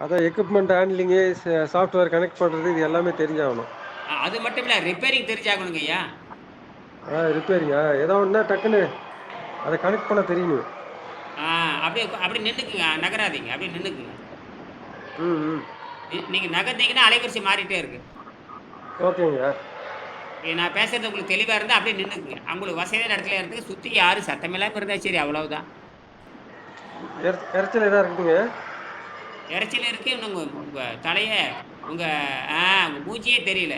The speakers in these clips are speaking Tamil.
அதான் எக்யூப்மெண்ட் ஹேண்ட்லிங்கு, சாஃப்ட்வேர் கனெக்ட் பண்றது இது எல்லாமே தெரிஞ்சாகணும். அது மட்டும் இல்ல ரிப்பேரிங் தெரிஞ்சாகணுங்க ஐயா. ரிப்பேரிங்கா? ஏதோ ஒண்ணுனா டக்குன்னு அத கனெக்ட் பண்ண தெரியணும். ஆ அப்படியே அப்படியே நின்னுக்குங்க. நகராதீங்க. அப்படியே நின்னுக்குங்க. ம், ம். நீங்க நகர்ந்தீங்கன்னா அலைவரிசை மாறிட்டே இருக்கு. ஓகேங்க. நான் பேசுறது உங்களுக்கு தெளிவா இருந்தா அப்படியே நின்னுக்குங்க. உங்களுக்கு வசதியான இடத்துல இருந்து சுத்தி யாரும் சத்தமில்லாம இருந்தா சரி அவ்வளவுதான். இரைச்சல் எதா இருக்குங்க? இரைச்சல் இருக்கு. உங்க உங்க தலைய உங்க உங்க மூஞ்சியே தெரியல.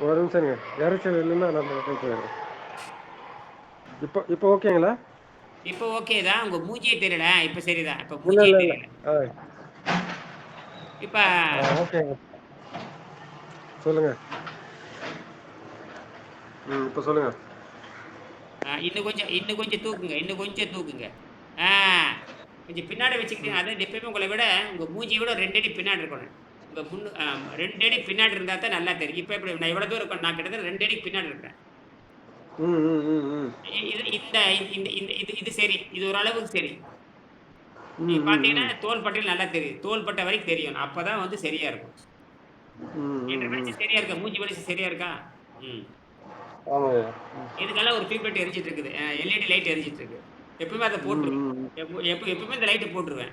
ஒரு நிமிஷம் இருங்க. இரைச்சல் இல்லைன்னா நம்ம போயிடுறோம். இப்போ இப்போ ஓகேங்களா? இப்ப ஓகே தான். உங்க மூஞ்சியே தெரியல. இப்ப சரிதான். இப்ப இல்ல, மூஞ்சியே இல்ல, இல்ல. தெரியல. ஆ, இப்ப ஓகேங்க. சொல்லுங்க. இப்போ சொல்லுங்க. இன்னும் கொஞ்சம் தூக்குங்க. இன்னும் கொஞ்சம் தூக்குங்க. ஆ கொஞ்சம் பின்னாடி வச்சுக்கிட்டீங்க. அதாவது எப்பயுமே உங்கள விட உங்க மூஞ்சிய விட 2 அடி பின்னாடி இருக்கணும். உங்க 2 அடி பின்னாடி இருந்தா தான் நல்லா தெரியும். இப்ப எப்படி நான் எவ்வளவு தூரம் இருக்கேன்? நான் கிட்டத்தட்ட 2 அடிக்கு பின்னாடி இருக்கிறேன். ம், ம், ம், ம். இது இந்த இந்த இந்த இது இது சரி. இது ஓரளவுக்கு சரி. ம், நீங்க ம், பார்த்தீங்கன்னா, ம். தோள்பட்டையில நல்லா தெரியும். தோள்பட்டை வரைக்கும் தெரியும். அப்பதான் வந்து சரியா இருக்கும். ம், என்ற ம், ம். வெளிச்சம் சரியா இருக்கா? மூஞ்சி வெளிச்சம் சரியா இருக்கா? ம். ஆமாங்க. இதுக்கெல்லாம் ஒரு டியூப் லைட் எரிஞ்சிட்டு இருக்குது. எல்இடி லைட் எரிஞ்சிட்டு இருக்கு. எப்பவுமே அத ம், போட்டுருவேன். ம், ம். எப்பவுமே இந்த லைட்ட போட்டுருவேன்.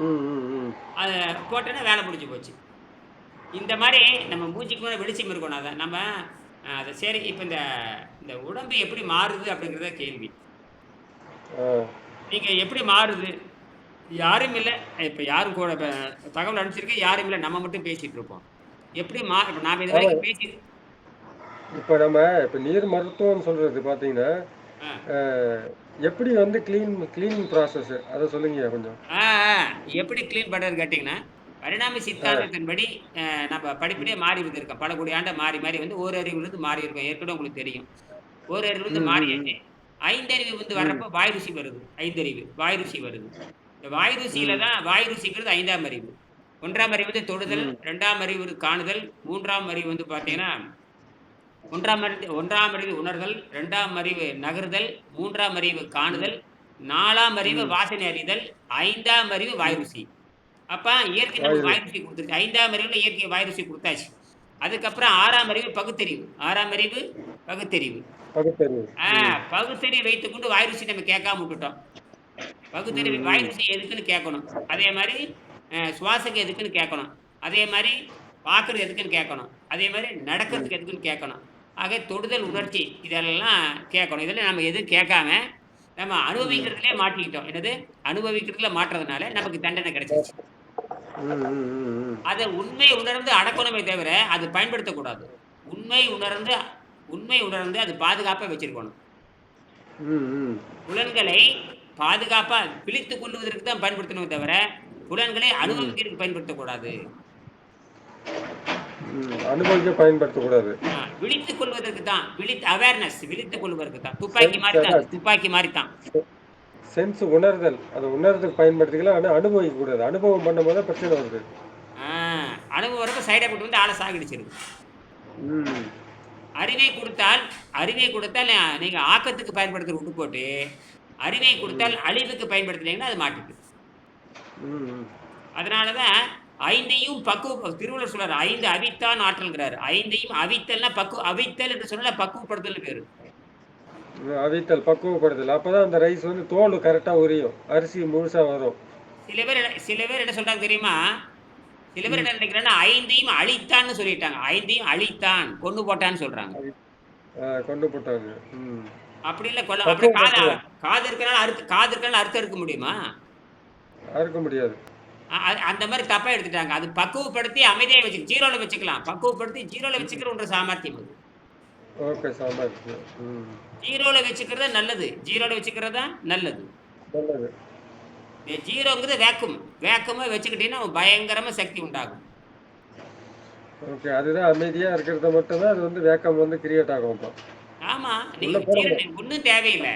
ம், ம், ம். அத போட்டேன்னா வேல முடிஞ்சு போச்சு. இந்த மாரி நம்ம மூஞ்சிக்கு மேல வெளிச்சம் இருக்கணும். அத நம்ம அத சரி இப்ப இந்த இந்த உடம்பு எப்படி மாறுது அப்படிங்கிறத கேள்வி. ஆ. நீங்க எப்படி மாறுது? யாரும் இல்ல. இப்ப யாரும் கூட தகவல் அனுப்பிச்சிருக்கு. யாரும் இல்ல. நம்ம மட்டும் பேசிட்டு இருக்கோம். எப்படி இப்ப நாம ஆமாங்க. இதுவரைக்கும் இப்ப நீர் மருத்துவம்னு சொல்றது பார்த்தீங்கன்னா, ஆ, அ எப்படி வந்து கிளீனிங் ப்ராசஸ் அத சொல்லுங்கய்யா கொஞ்சம். ஆ, ஆ எப்படி கிளீன் பண்றதுன்னு கேட்டீங்கன்னா, பரிணாம ஆ. சித்தாந்தத்தின்படி நம்ம படிப்படியா மாறி வந்திருக்கோம். பல கோடி ஆண்டா மாறி, மாறி வந்து ஓரறிவுலருந்து மாறி இருக்கோம். ஏற்கனவே உங்களுக்கு தெரியும். ஓரறிவுலருந்து ம், ம், மாறியாச்சு. ம். ஐந்தறிவு வந்து ம், வர்றப்ப வாய் ருசி வருது. ஐந்தறிவு. வாய் ருசி வருது. இந்த வாய் ருசியில ம், தான் வாய் ருசிங்கிறது 5ஆம் அறிவு. 1ஆம் அறிவு வந்து தொடுதல், ம், 2ஆம் அறிவு காணுதல், 3ஆம் அறிவு வந்து பார்த்தீங்கன்னா 1ஆம் அறிவு உணர்தல், 2ஆம் அறிவு நகர்தல், 3ஆம் அறிவு ம், காணுதல், 4ஆம் அறிவு ம், வாசனை அறிதல், 5ஆம் அறிவு வாய் ம். ருசி. அப்ப இயற்கை நமக்கு வாயுது. வாய் ருசி குடுத்துருச்சு. 5ஆம் அறிவுல இயற்கை வாய் ருசி குடுத்தாச்சு. அதுக்கப்புறம் 6ஆம் அறிவு பகுத்தறிவு. 6ஆம் அறிவு பகுத்தறிவு. பகுத்தறிவு. ஆ ம். பகுத்தறிவு வைத்துக்கொண்டு வாய் ருசி நம்ம கேட்காம விட்டுட்டோம். பகுத்தறிவு ம், வாய் ம். ருசி எதுக்குன்னு கேட்கணும். அதே மாரி சுவாசம் எதுக்குன்னு கேட்கணும். அதே மாரி பார்க்குறது எதுக்குன்னு கேட்கணும். அதே மாரி ம். நடக்கிறதுக்கு எதுக்குன்னு கேட்கணும். ஆக தொடுதல், உணர்ச்சி இதெல்லாம் கேட்கணும். இதெல்லாம் நம்ம எதுவும் கேட்காம, நம்ம ம். அனுபவிக்கிறதுலயே மாட்டிக்கிட்டோம். என்னது? அனுபவிக்கிறதுல மாட்றதுனால நமக்கு தண்டனை கிடைச்சிருச்சு. ம், ம், ம், ம். அத உண்மை உணர்ந்து அடக்கணுமே தவிர, அது பயன்படுத்தக்கூடாது. உண்மை உணர்ந்து உண்மை உணர்ந்து அது பாதுகாப்பா வச்சிருக்கணும். ம், ம். புலன்களை பாதுகாப்பா விழித்துக் கொள்வதற்கு தான் பயன்படுத்தணுமே தவிர, புலன்களை ம். அனுபவிக்கிறதுக்கு பயன்படுத்தக்கூடாது. ம். அனுபவிக்க பயன்படுத்தக்கூடாது. விழித்துக் கொள்வதற்கு தான். விழித்துக் கொள்வதற்கு தான். துப்பாக்கி சென்ஸ் மாரி தான் அது. அதான் துப்பாக்கி மாரி தான். சென்ஸ் உணர்தல். அத உணர்றதுக்கு பயன்படுத்திக்கலாம். ஆனா அனுபவிக்கக்கூடாது. அனுபவம் பண்ணும்போது தான் பிரச்சனை வருது. ஆ அனுபவம் வரப்ப சைட் எஃபெக்ட் வந்து ஆள சாகடிச்சிருது. ம். அறிவை குடுத்தால் அறிவை குடுத்தால் நீங்க ஆக்கத்துக்கு பயன்படுத்துறத விட்டு போட்டு, அறிவை ம். குடுத்தால் அழிவுக்கு பயன்படுத்துனீங்கன்னா அது மாட்டுது. ம், ம். அதனால தான் 5யும் திருவள்ளுவர் சொல்றாரு. 5 அவித்தான் ஆற்றல்ங்கிறாரு. 5யும் அவித்தல்னா அவித்தல் என்று சொன்னா பக்குவப்படுத்தல்னு பேரு. அவித்தல், பக்குவப்படுத்தல். அப்பதான் அந்த ரைஸ் வந்து தோல் கரெக்ட்டா உரியும். அரிசி முழுசா வரும். சில பேர் என்ன சொல்றாங்க தெரியுமா? சில பேர் ம். என்ன நினைக்கிறாங்கன்னா, 5யும் அழித்தான்னு சொல்லிட்டாங்க. 5யும் அழித்தான், கொன்னு போட்டான்னு சொல்றாங்க. அவி கொண்டு போட்டாங்க. ம். அப்படி இல்ல அப்படியே பக்குவப்படுத்தலாம். காது இருக்கனால அறுத்து அறுக்க முடியுமா? அறுக்க முடியாது. அந்த மாரி தப்பா எடுத்துட்டாங்க. அது பக்குவப்படுத்தி அமைதியா ஜீரோல வச்சுக்கலாம். பக்குவப்படுத்தி ஜீரோல ம். வச்சுக்கிற சாமர்த்தியம் அது. ஓகே. சாம்பார். ம். ஜீரோல வச்சுக்கிறது நல்லது. ஜீரோல வச்சுக்கிறது தான் நல்லது. நல்லது. ஜீரோங்கிறது வேக்கும். வேக்கமா வச்சுக்கிட்டீங்கன்னா பயங்கரமா சக்தி உண்டாகும். ஓகே. அதுதான் அமைதியா இருக்கிறத மட்டும் தான் அது வந்து வேக்கம் வந்து கிரியேட் ஆகும் அப்போ. ஆமா. உள்ள நீங்க போடணும். ஒண்ணும் தேவையில்ல.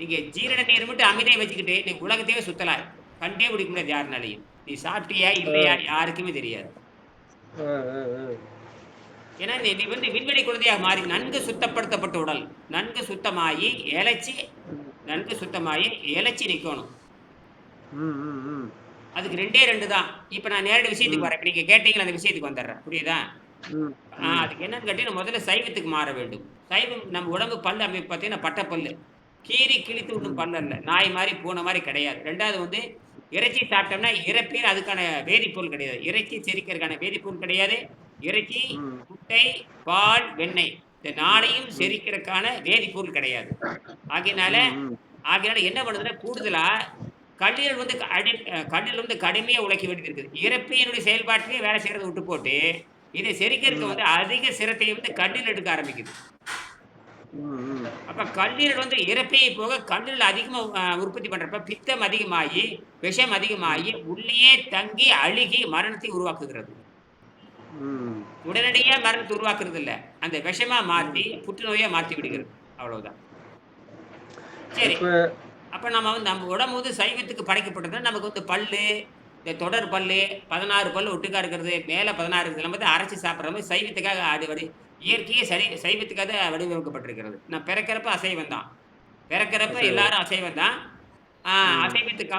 நீங்க ஜீரண நீர் மட்டும் அமைதியா வச்சுக்கிட்டு, நீ உலகத்தையே சுத்தலாம். கண்டே பிடிக்க முடியாது யாருனாலயும். நீ சாப்பிட்டியா? இல்லையா? ஆ, யாருக்குமே தெரியாது. ஆ, ஆ, ஆ. ஏன்னா, நீ நீ வந்து விண்வெளி குழந்தையாக மாறி நன்கு சுத்தப்படுத்தப்பட்ட உடல். நன்கு சுத்தமாயி, எளச்சி நன்கு சுத்தமாயி, எளச்சி நிக்கணும். ம், ம், ம். அதுக்கு 2 2 தான். இப்ப நான் நேரடி விஷயத்துக்கு ம். வரேன். இப்ப நீங்க கேட்டீங்கல்ல அந்த விஷயத்துக்கு வந்துர்றேன். புரியுதா? ம். ம். அதுக்கு என்னன்னு கேட்டீங்கன்னா, முதல்ல சைவத்துக்கு மாற வேண்டும். சைவம் நம்ம உடம்பு பல்லு அமைப்பு பார்த்தீங்கன்னா, பட்ட பல்லு. கீறி கிழித்து விடும் ம். பல் அல்ல. நாய் மாரி, பூனை மாரி கிடையாது. 2வது வந்து இறைச்சி சாப்பிட்டோம்னா, இரைப்பே அதுக்கான வேதிப்பொருள் கிடையாது. இறைச்சி செரிக்கிறதுக்கான வேதிப்பொருள் கிடையாது. இறைச்சி, ம். முட்டை, பால், வெண்ணெய் இந்த 4யும் ம். செரிக்கிறதுக்கான வேதிப்பொருள் கிடையாது. ஆகையினால ம். ம். ஆகையினால என்ன பண்ணுதுன்னா, கூடுதலா கல்லீரல் வந்து கல்லீரல் வந்து கடுமையா உழைக்க வேண்டியது இருக்குது. இரைப்பினுடைய செயல்பாட்டிலேயே வேலை செய்றத விட்டு போட்டு, இதை செரிக்கிறதுக்கு ம். வந்து அதிக சிரத்தைய வந்து கல்லீரல் எடுக்க ஆரம்பிக்குது. ம். அப்ப கல்லீரல் வந்து இரைப்பையை போக கல்லீரல் அதிகமா உற்பத்தி பண்றப்ப பித்தம் அதிகமாகி, விஷம் ம். அதிகமாகி, உள்ளேயே தங்கி அழுகி மரணத்தை உருவாக்குகிறது. ம். உடனடியா மரணத்தை உருவாக்குறது இல்ல. அந்த விஷமா ம். மாத்தி புற்றுநோயா மாத்தி விடுகிறது. அவ்வளவுதான். சரி. இப்ப அப்ப நம்ம உடம்பு வந்து சைவத்துக்கு படைக்கப்பட்டதுனா, நமக்கு வந்து பல்லு, இந்த தொடர் பல்லு, 16 பல்லு ஒட்டுக்கா இருக்கிறது, மேல 16 இருக்குது. நம்ம வந்து அரைச்சு சாப்பிடுற மாரி சைவத்துக்காக இயற்கையே சைவத்துக்காக வடிவமைக்கப்பட்டிருக்கிறது. நான் பிறக்கிறப்ப அசைவம் தான். பிறக்கிறப்ப அசைவம். எல்லாரும் அசைவம் தான். ம். அசைவத்துக்கு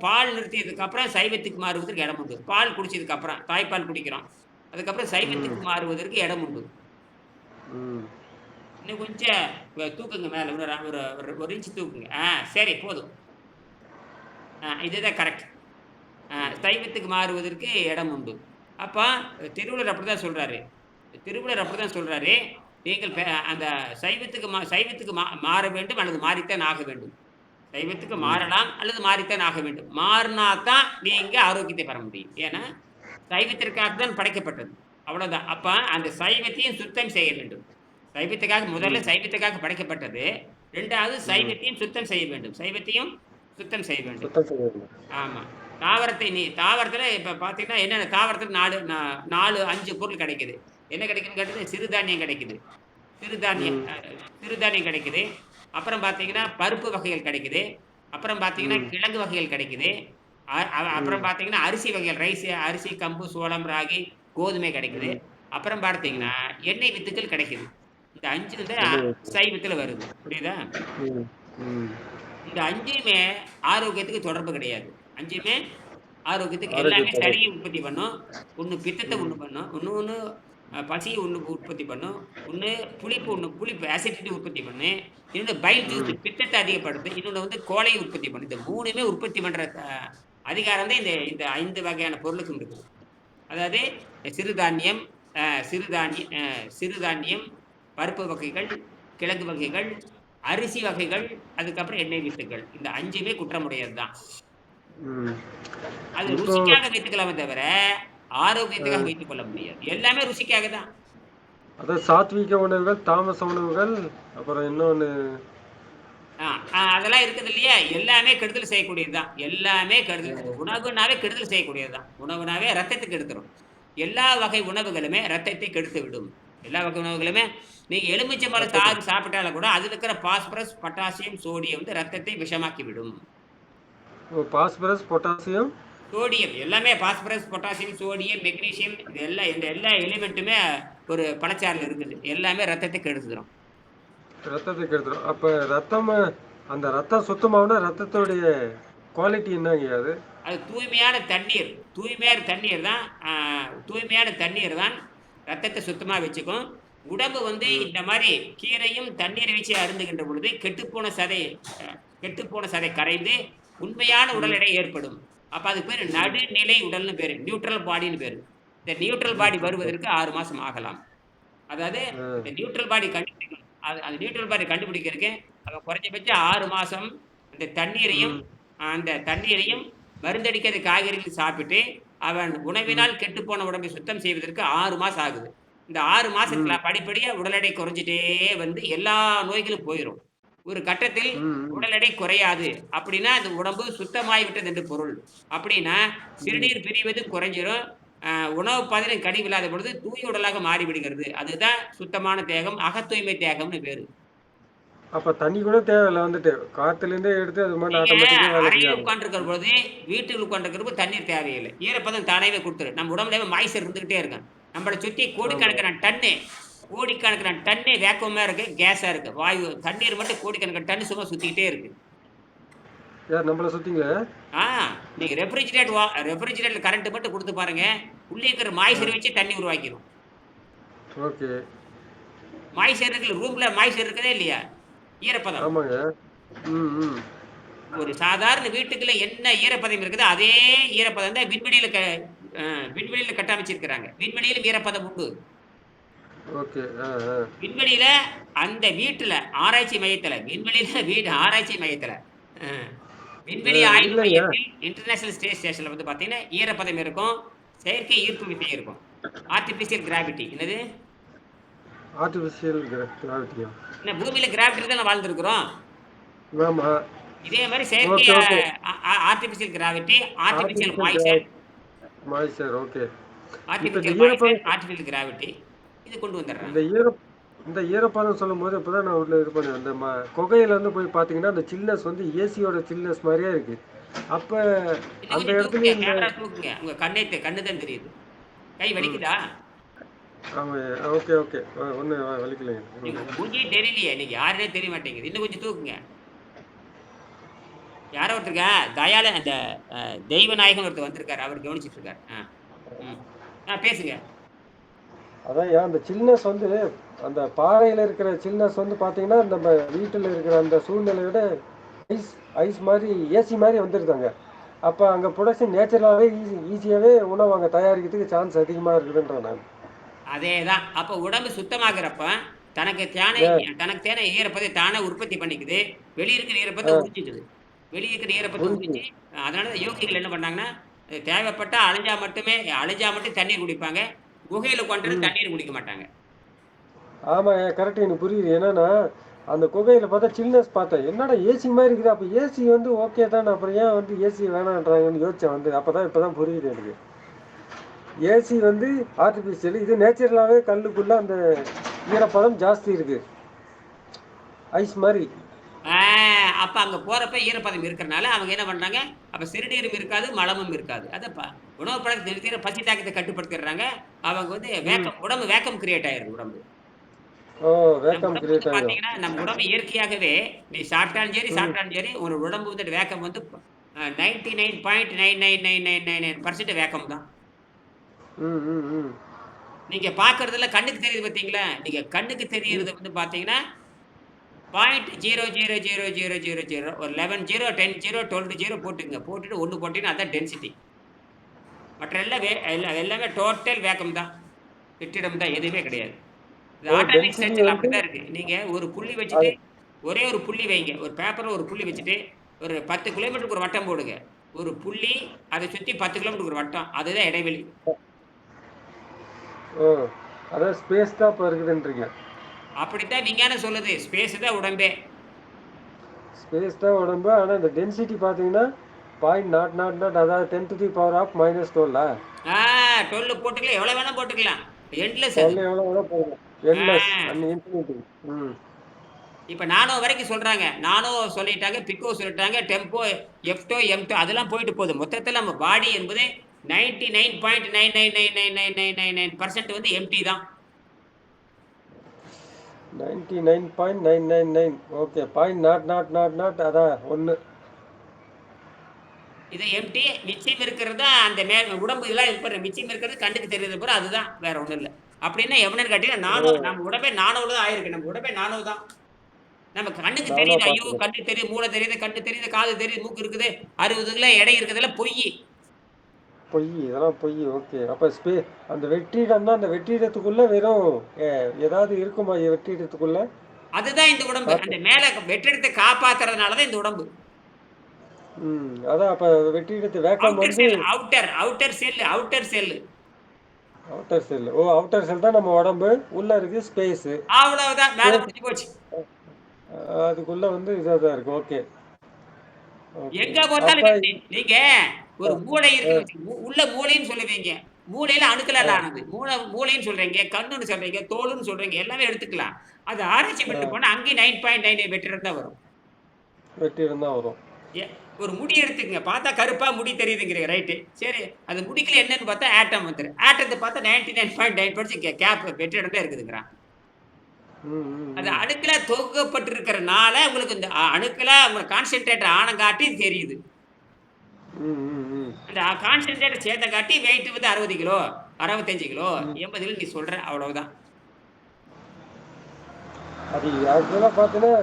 பால் நிறுத்தியதுக்கு அப்புறம் சைவத்துக்கு மாறுவதற்கு இடம் உண்டு. பால் குடிச்சதுக்கு அப்புறம், தாய்ப்பால் குடிக்கிறோம். அதுக்கப்புறம் ம். சைவத்துக்கு மாறுவதற்கு இடம் உண்டு. ம். இன்னும் கொஞ்சம் தூக்குங்க மேல. இன்னும் ஒரு ஒரு ஒரு இன்ச் தூக்குங்க. சரி போதும். இதுதான் கரெக்ட். சைவத்துக்கு மாறுவதற்கு இடம் உண்டு. அப்ப திருவள்ளுவர் அப்படிதான் சொல்றாரு. திருவள்ளுவர் அப்படிதான் சொல்றாரு. நீங்கள் அந்த சைவத்துக்கு மாற வேண்டும் அல்லது மாறித்தான் ஆக வேண்டும். சைவத்துக்கு ம். மாறலாம் அல்லது மாறித்தான் ஆக வேண்டும். மாறுனா தான் நீங்க ஆரோக்கியத்தை பெற முடியும். ஏன்னா, சைவத்திற்காக தான் படைக்கப்பட்டது. அவ்வளவுதான். அப்ப அந்த சைவத்தையும் சுத்தம் செய்ய வேண்டும். முதல்ல ம். சைவத்துக்காக படைக்கப்பட்டது. 2வது ம். சைவத்தையும் சுத்தம் செய்ய வேண்டும். சைவத்தையும் சுத்தம் செய்ய வேண்டும். சுத்தம் செய்ய வேண்டும். ஆமா. தாவரத்துல இப்ப பார்த்தீங்கன்னா, என்னென்ன தாவரத்துல 4, 5 பொருள் கிடைக்குது. என்ன கிடைக்குதுன்னு கேட்டது சிறுதானியம் கிடைக்குது. சிறுதானியம் ம். சிறுதானியம் கிடைக்குது. அப்புறம் பார்த்தீங்கன்னா, பருப்பு வகைகள் கிடைக்குது. அப்புறம் பார்த்தீங்கன்னா, ம். கிழங்கு வகைகள் கிடைக்குது. அ அ அப்புறம் ம். பார்த்தீங்கன்னா, அரிசி வகைகள் அரிசி, கம்பு, சோளம், ராகி, கோதுமை கிடைக்குது. ம். அப்புறம் ம். பார்த்தீங்கன்னா, எண்ணெய் வித்துக்கள் கிடைக்குது. இந்த 5 தான் எண்ணெய் ஊத்தணும். சைவத்துல வருது. புரியுதா? ம். ம். இந்த 5மே ஆரோக்கியத்துக்கு தொடர்பு கிடையாது. 5மே ஆரோக்கியத்துக்கு எல்லாமே ஆரோக்கியத்தோட சளிய உற்பத்தி பண்ணும். ஒண்ணு பித்தத்த ம். உண்டு பண்ணும். இன்னொன்னு பசிய உற்பத்தி பண்ணும். ஒண்ணு புளிப்பு அசிடிட்டி உற்பத்தி பண்ணு. இன்னொன்னு பைல் ஜூஸ் ம். பித்தத்த அதிகப்படுத்தும். இன்னொன்னு வந்து கோழைய உற்பத்தி பண்ணும். இந்த 3மே உற்பத்தி பண்ற அதிகாரம் தான் இந்த இந்த 5 வகையான பொருளுக்கும் இருக்குது. அதாவது சிறுதானியம், அ சிறுதானிய அ சிறுதானியம், பருப்பு வகைகள், கிழங்கு வகைகள், அரிசி வகைகள், அதுக்கப்புறம் எண்ணெய் வித்துக்கள். இந்த 5மே குற்றமுடையது தான். ம். அது இப்போ ருசிக்காக வைத்துக்கலாமே தவிர, ஆரோக்கியத்துக்காக அ வைத்துக் கொள்ள முடியாது. எல்லாமே ருசிக்காக தான். அதான் சாத்வீக உணவுகள், தாமச உணவுகள், அப்புறம் இன்னொன்னு ஆ அதெல்லாம் இருக்குது இல்லையா? எல்லாமே கெடுதல் செய்யக்கூடியது தான். எல்லாமே கெடுதல். அ உணவுனாவே கெடுதல் செய்யக்கூடியது தான். உணவுனாவே ரத்தத்த கெடுத்துரும். எல்லா வகை உணவுகளுமே ரத்தத்தை கெடுத்துவிடும். எல்லா வகை உணவுகளுமே நீங்க எலுமிச்சம்பழம் ரத்தத்தை சாறு சாப்பிட்டாலும் கூட, அதில இருக்கிற பாஸ்பரஸ், பொட்டாசியம், சோடியம் வந்து ரத்தத்தை விஷமாக்கி விடும். பாஸ்பரஸ், பொட்டாசியம், சோடியம் எல்லாமே பாஸ்பரஸ், பொட்டாசியம், சோடியம், மெக்னீசியம் இந்த எல்லா எலிமென்ட்டுமே ஒரு பழச்சாறுல இருக்குது. எல்லாமே ரத்தத்த கெடுத்துரும். ரத்தத்தை கெடுத்துரும். அப்ப அந்த ரத்தம் சுத்தமாகும்னா ரத்தத்தோடைய குவாலிட்டி என்னங்கய்யா அது? அது தூய்மையான தண்ணீர். தூய்மையான தண்ணீர் தான் ரத்தத்த சுத்தமா வச்சுக்கும். உடம்பு வந்து ம். இந்த மாரி கீரையும், தண்ணீரை வச்சு அருந்துகின்ற பொழுது அ கெட்டுப்போன சதை கரைந்து உண்மையான உடல் ம். எடை ஏற்படும். அப்ப அதுக்கு பேரு ம். நடுநிலை உடல்னு பேரு. நியூட்ரல் பாடின்னு பேரு. இந்த நியூட்ரல் பாடி நியூட்ரல் பாடி. வருவதற்கு 6 மாசம் ஆகலாம். அதாவது இந்த அ. நியூட்ரல் பாடி கண்டுபிடிக்கணும். அந்த நியூட்ரல் பாடி கண்டுபிடிக்கிறதுக்கு அவன் குறைஞ்சபட்சம் 6 மாசம் அந்த தண்ணீரையும் ம். அந்த தண்ணீரையும் மருந்தடிக்காத காய்கறிகள் சாப்பிட்டு, அவன் ம். உணவினால் கெட்டுப்போன உடம்பை சுத்தம் செய்வதற்கு 6 மாசம் ஆகுது. இந்த 6 மாசத்துல ம். படிப்படியா உடல் எடை குறைஞ்சுட்டே வந்து எல்லா நோய்களும் போயிரும். ஒரு கட்டத்தில் ம். உடல் எடை குறையாது. அப்படின்னா, அந்த உடம்பு சுத்தமாகி விட்டது என்று பொருள். அப்படின்னா, ம். சிறுநீர் பிரிவது குறைஞ்சிரும். அ உணவு பாதையில கழிவில்லாத பொழுது தூய உடலாக மாறிவிடுகிறது. அதுதான் சுத்தமான தேகம், அகத்தூய்மை தேகம்னு பேரு. அப்ப தண்ணி கூட தேவையில்ல வந்துட்டு. காத்துலேருந்தே எடுத்து அது பாட்டுன்னு நீங்க ஆட்டோமேட்டிக்கா வேலை அறையில செய்ய ஆரம்பிக்கும். உட்கார்ந்திருக்கிற பொழுது, வீட்டில் உட்கார்ந்திருக்கிற போது தண்ணீர் தேவையில்லை. ஈரப்பதம் தானாவே குடுத்துரும். நம்ம உடம்புலயே மாய்ஸ்சர் இருந்துகிட்டே இருக்கும். நம்மள சுத்தி ஆமா. கோடிக்கணக்கான டன்னு வேக்குவமா இருக்கு, கேஸா இருக்கு. வாயு தண்ணீர் மட்டும் கோடிக்கணக்கான டன்னு சும்மா சுத்திக்கிட்டே இருக்கு. யார் நம்மள சுத்திங்களா? ஆ நீங்க ரெஃப்ரிஜிரேட்டர் கரண்ட் மட்டும் குடுத்து பாருங்க. உள்ளே இருக்கிற மாய்ஸ்சர் வச்சு தண்ணி உருவாக்கிரும். ஓகே. மாய்ஸ்சர் இருக்குல்ல, ரூம்ல மாய்ஸ்சர் இருக்குதா இல்லையா? ஈரப்பதம். ஆமாங்க. ம், ம். ஒரு சாதாரண வீட்டுக்குள்ள என்ன ஈரப்பதம் இருக்குதோ, அதே ஈரப்பதம் தான் அ விண்வெளியில கட்டமைச்சிருக்கிறாங்க. விண்வெளியிலும் ஈரப்பதம் உண்டு. ஓகே. ஆ, ஆ. விண்வெளியில அந்த வீட்டுல ஆராய்ச்சி மையத்துல, விண்வெளியில வீடு ஆராய்ச்சி மையத்துல, அ ஆ, விண்வெளி ஆய்வு இல்லைங்க. மையத்தில் இன்டர்நேஷனல் ஸ்பேஸ் ஸ்டேஷன்ல வந்து பார்த்தீங்கன்னா, ஈரப்பதம் இருக்கும். செயற்கை ஈர்ப்பு விசை இருக்கும். Artificial gravity. என்னது? ஆர்டிஃபிஷியல் கிராவிட்டியா? என்ன பூமியில கிராவிட்டில தான வாழ்ந்திருக்கிறோம். ஆமா. இதே மாரி செயற்கை okay, okay. Artificial gravity, artificial artificial moisture, moisture. Okay. இப்ப இந்த ஆர்டிபிஷியல் மாய்ஸ்சர், ஈரப்பதம் ஆர்டிபிஷியல் கிராவிட்டி. இது கொண்டு வந்துடுறாங்க. இந்த ஈர இந்த ஈரப்பதம் சொல்லும்போது இப்பதான் நான் உள்ள இது பண்ணேன். அந்த குகையில வந்து போய் பார்த்தீங்கன்னா, அந்த சில்னஸ் வந்து ஏசியோட சில்னஸ் மாரியே இருக்கு. அப்ப இன்னும் அந்த கொஞ்சம் தூக்குங்க. இடத்துலயும் இந்த கேமரா தூக்குங்க. உங்க கண்ணு தான் தெரியுது. கை ம். வலிக்குதா? ஆமா. Okay, okay. ஒண்ணும் வலிக்கலைங்க. நீங்க மூஞ்சியே தெரியலையே. நீங்க யாருன்னே தெரிய மாட்டேங்குது. இன்னும் கொஞ்சம் தூக்குங்க. யாரோ ஒருத்தருங்க அந்த தெய்வநாயகன் ஒருத்தர் வந்திருக்காரு. அவர் கவனிச்சுட்டு இருக்காரு. ம். பேசுங்க. அதான் ஏன் அந்த சில்னஸ் வந்து அந்த பாறையில இருக்கிற சில்னஸ் வந்து பார்த்தீங்கன்னா, நம்ம வீட்டுல இருக்கிற அந்த சூழ்நிலைய விட ஐஸ் ஐஸ் மாரி, ஏசி மாரி வந்துருதாங்க. அப்ப அங்க புரொடக்ஷன் நேச்சுரலாவே ஈஸியாவே உணவு அங்க தயாரிக்கிறதுக்கு சான்ஸ் அதிகமா இருக்குதுன்றேன் நான். அதேதான். அப்ப உடம்பு சுத்தமாகறப்ப, ஏன் தனக்கு தேன ஈரப்பதத்தை தானே உற்பத்தி பண்ணிக்குது. வெளிய இருக்கிற ஈரப்பதத்த அ உறிஞ்சிக்குது. வெளிய இருக்கிற ஈரப்பத்த புரிஞ்சுது. உறிஞ்சி, அதனால தான் யோகிகள் என்ன பண்ணாங்கன்னா, தேவைப்பட்டா அழிஞ்சா மட்டும் தண்ணீர் குடிப்பாங்க. குகையில உட்காந்துட்டு ம். தண்ணீர் குடிக்க மாட்டாங்க. ஆமா. கரெக்ட் எனக்கு புரியுது. என்னன்னா, அந்த குகையில பார்த்தா சில்னஸ் பார்த்தேன். என்னடா ஏசி மாரி இருக்குது. அப்ப ஏசி வந்து ஓகே தானே. அப்புறம் ஏன் வந்து ஏசி வேணான்றாங்கன்னு யோசிச்சேன் வந்து. இப்பதான் புரியுது எனக்கு. ஏசி வந்து ஆர்டிபிஷியல். இது நேச்சுரலாவே கல்லுக்குள்ள அந்த ஈரப்பதம் ஜாஸ்தி இருக்கு. ஐஸ் மாரி. ஆ அப்ப அங்க போறப்ப ஈரப்பதம் இருக்கறனால, அவங்க என்ன பண்றாங்க, அப்ப சிறுநீரும் இருக்காது, மலமும் இருக்காது. உணவு பழக்கத்த நிறுத்திற பசி தாக்கத்த கட்டுப்படுத்திடுறாங்க. அவங்க வந்து ம். உடம்பு வேக்கம் கிரியேட் ஆயிருது உடம்பு. ஓ! நம்ம வேக்கம் உடம்பு கிரியேட் வந்து ஆயிடும். பார்த்தீங்கன்னா, நம்ம உடம்பு இயற்கையாகவே நீ ம். சாப்பிட்டாலும் சரி, ஒரு உடம்பு வந்து வேக்கம் வந்து 99.99999% வேக்கம் தான். ம், ம், ம். நீங்க பார்க்கறதுல கண்ணுக்கு தெரியுது பார்த்தீங்களா? நீங்க கண்ணுக்கு ம். தெரியறது வந்து பார்த்தீங்கன்னா, 0.000000 ஒரு 11 0, 10 0, 12 0 போட்டுக்கங்க. போட்டுட்டு 1 போட்டீங்கன்னா அதான் டென்சிட்டி. மற்ற எல்லாமே டோட்டல் வேக்கம் தான். வெற்றிடம் தான். எதுவுமே கிடையாது. இது ஓ! ஆட்டோமிக் டென்சிட்டி ஸ்ட்ரக்சர்ல வந்து அப்படித்தான் இருக்கு. நீங்க ஒரு புள்ளி வச்சுட்டு, அது ஒரே ஒரு புள்ளி வைங்க. ஒரு பேப்பர்ல ஒரு புள்ளி வச்சுட்டு, ஒரு 10 கிலோமீட்டருக்கு ஒரு வட்டம் போடுங்க. ஒரு புள்ளி, அத சுத்தி 10 கிலோமீட்டருக்கு ஒரு வட்டம். அதுதான் இடைவெளி. ஓ! அதான் ஸ்பேஸ் தான் இப்ப இருக்குதுன்றீங்க. அப்படித்தான் விஞ்ஞானம் சொல்லுது. ஸ்பேஸ் தான் உடம்பே. ஸ்பேஸ் தான் உடம்பு. ஆனா இந்த டென்சிட்டி பார்த்தீங்கன்னா, 0.000 அதாவது 10 to the power of -12 ஆ 12 போட்டுக்கலாம். எவ்வளவு வேணா போட்டுக்கலாம். எண்ட்லெஸ் அது. 12 எவ்வளோ வேணா போடலாம். எண்ட்லெஸ் ஆ. இன்ஃபினிட்டி. ம். இப்ப நானோ வரைக்கும் சொல்றாங்க. நானோ சொல்லிட்டாங்க, பிக்கோ சொல்லிட்டாங்க, டெம்போ, எஃப்டோ, எம்டோ அதெல்லாம் போயிட்டு போகுது. மொத்தத்துல நம்ம பாடி என்பது 99.9999999% வந்து எம்ப்டி தான். 99.999 ஓகே. 0.0000 அதான் 1. இது எம்ப்டி மிச்சம் இருக்கிறது தான் அந்த உடம்பு இதெல்லாம் இது பாருங்க. மிச்சம் இருக்கிறது கண்ணுக்கு தெரியுது பாரு அதுதான். வேற ஒண்ணும் இல்ல. அப்படின்னா எவனன்னு கேட்டீங்கன்னா ஓ! நம்ம உடம்பே நானோல தான் ஆயிருக்கு. நம்ம உடம்பே நானோ தான். நம்ம கண்ணுக்கு நானா தெரியுது. ஐயோ! பார்த்துக்கிறேன். கண்ணு தெரியுது, மூளை தெரியுது, கண்ணு தெரியுது, காது தெரியுது, மூக்கு இருக்குது, 60 கிலோ எடை இருக்குதெல்லாம் பொய்யி. பொய். இதெல்லாம் பொய். ஓகே. அப்ப அந்த வெற்றிடம் தான் அந்த வெற்றிடத்துக்குள்ள வெறும் எ ஏதாவது இருக்குமா வெற்றிடத்துக்குள்ள? அதுதான் இந்த உடம்பு. காத்து அந்த மேல வெற்றிடத்த காப்பாத்துறதுனால தான் இந்த உடம்பு. ம். அதான் அப்ப வெற்றிடத்து வேக்கம் வந்து அவுட்டர் செல். அவுட்டர் செல். ஓ! அவுட்டர் செல் தான் நம்ம உடம்பு. உள்ள இருக்கு ஸ்பேஸு. அவ்வளவுதான். வேலை ஸ்பேஸ் முடிஞ்சு போச்சு. அதுக்குள்ள வந்து இதா தான் இருக்கு. ஓகே. ஓகே. எங்க அப்ப பார்த்தாலும் நீங்க ஒரு அ, மூளை அ, இருக்குன்னு வச்சுக்கங்க. உள்ள மூளைன்னு சொல்லுவீங்க. மூளையில அணுக்களால் அ, ஆனது. மூளைன்னு சொல்றீங்க, கண்ணுன்னு சொல்றீங்க, தோலுன்னு சொல்றீங்க. எல்லாமே எடுத்துக்கலாம். அது ஆராய்ச்சி அ. பண்ணிட்டு போனா அங்கேயும் 9.99 வெற்றிடம் தான் வரும். வெற்றிடம் தான் வரும். எ ஒரு முடி எடுத்துக்கங்க. பார்த்தா கருப்பா முடி தெரியுதுங்கிறீங்க. ரைட்டு. சரி. அது முடிக்குள்ள என்னன்னு பார்த்தா ஆட்டம் வந்துரும். ஆட்டத்த பார்த்தா 99.9% கேப் வெற்றிடம் தான் இருக்குதுங்கிறான். ம், ம், அது ம். அணுக்களா தொகுக்கப்பட்டிருக்கிறனால உங்களுக்கு இந்த அணுக்களா உங்களுக்கு கான்சன்ட்ரேட்டர் ஆனங்காட்டி தெரியுது. ம், ம், ம், அந்த கான்சென்ட்ரேட் சேர்த்த காட்டி வெயிட் வந்து 60 கிலோ 65 கிலோ ம். 80 கிலோ நீ சொல்ற அவ்வளவுதான். அது ஆக்சுவலா பார்த்தீங்கன்னா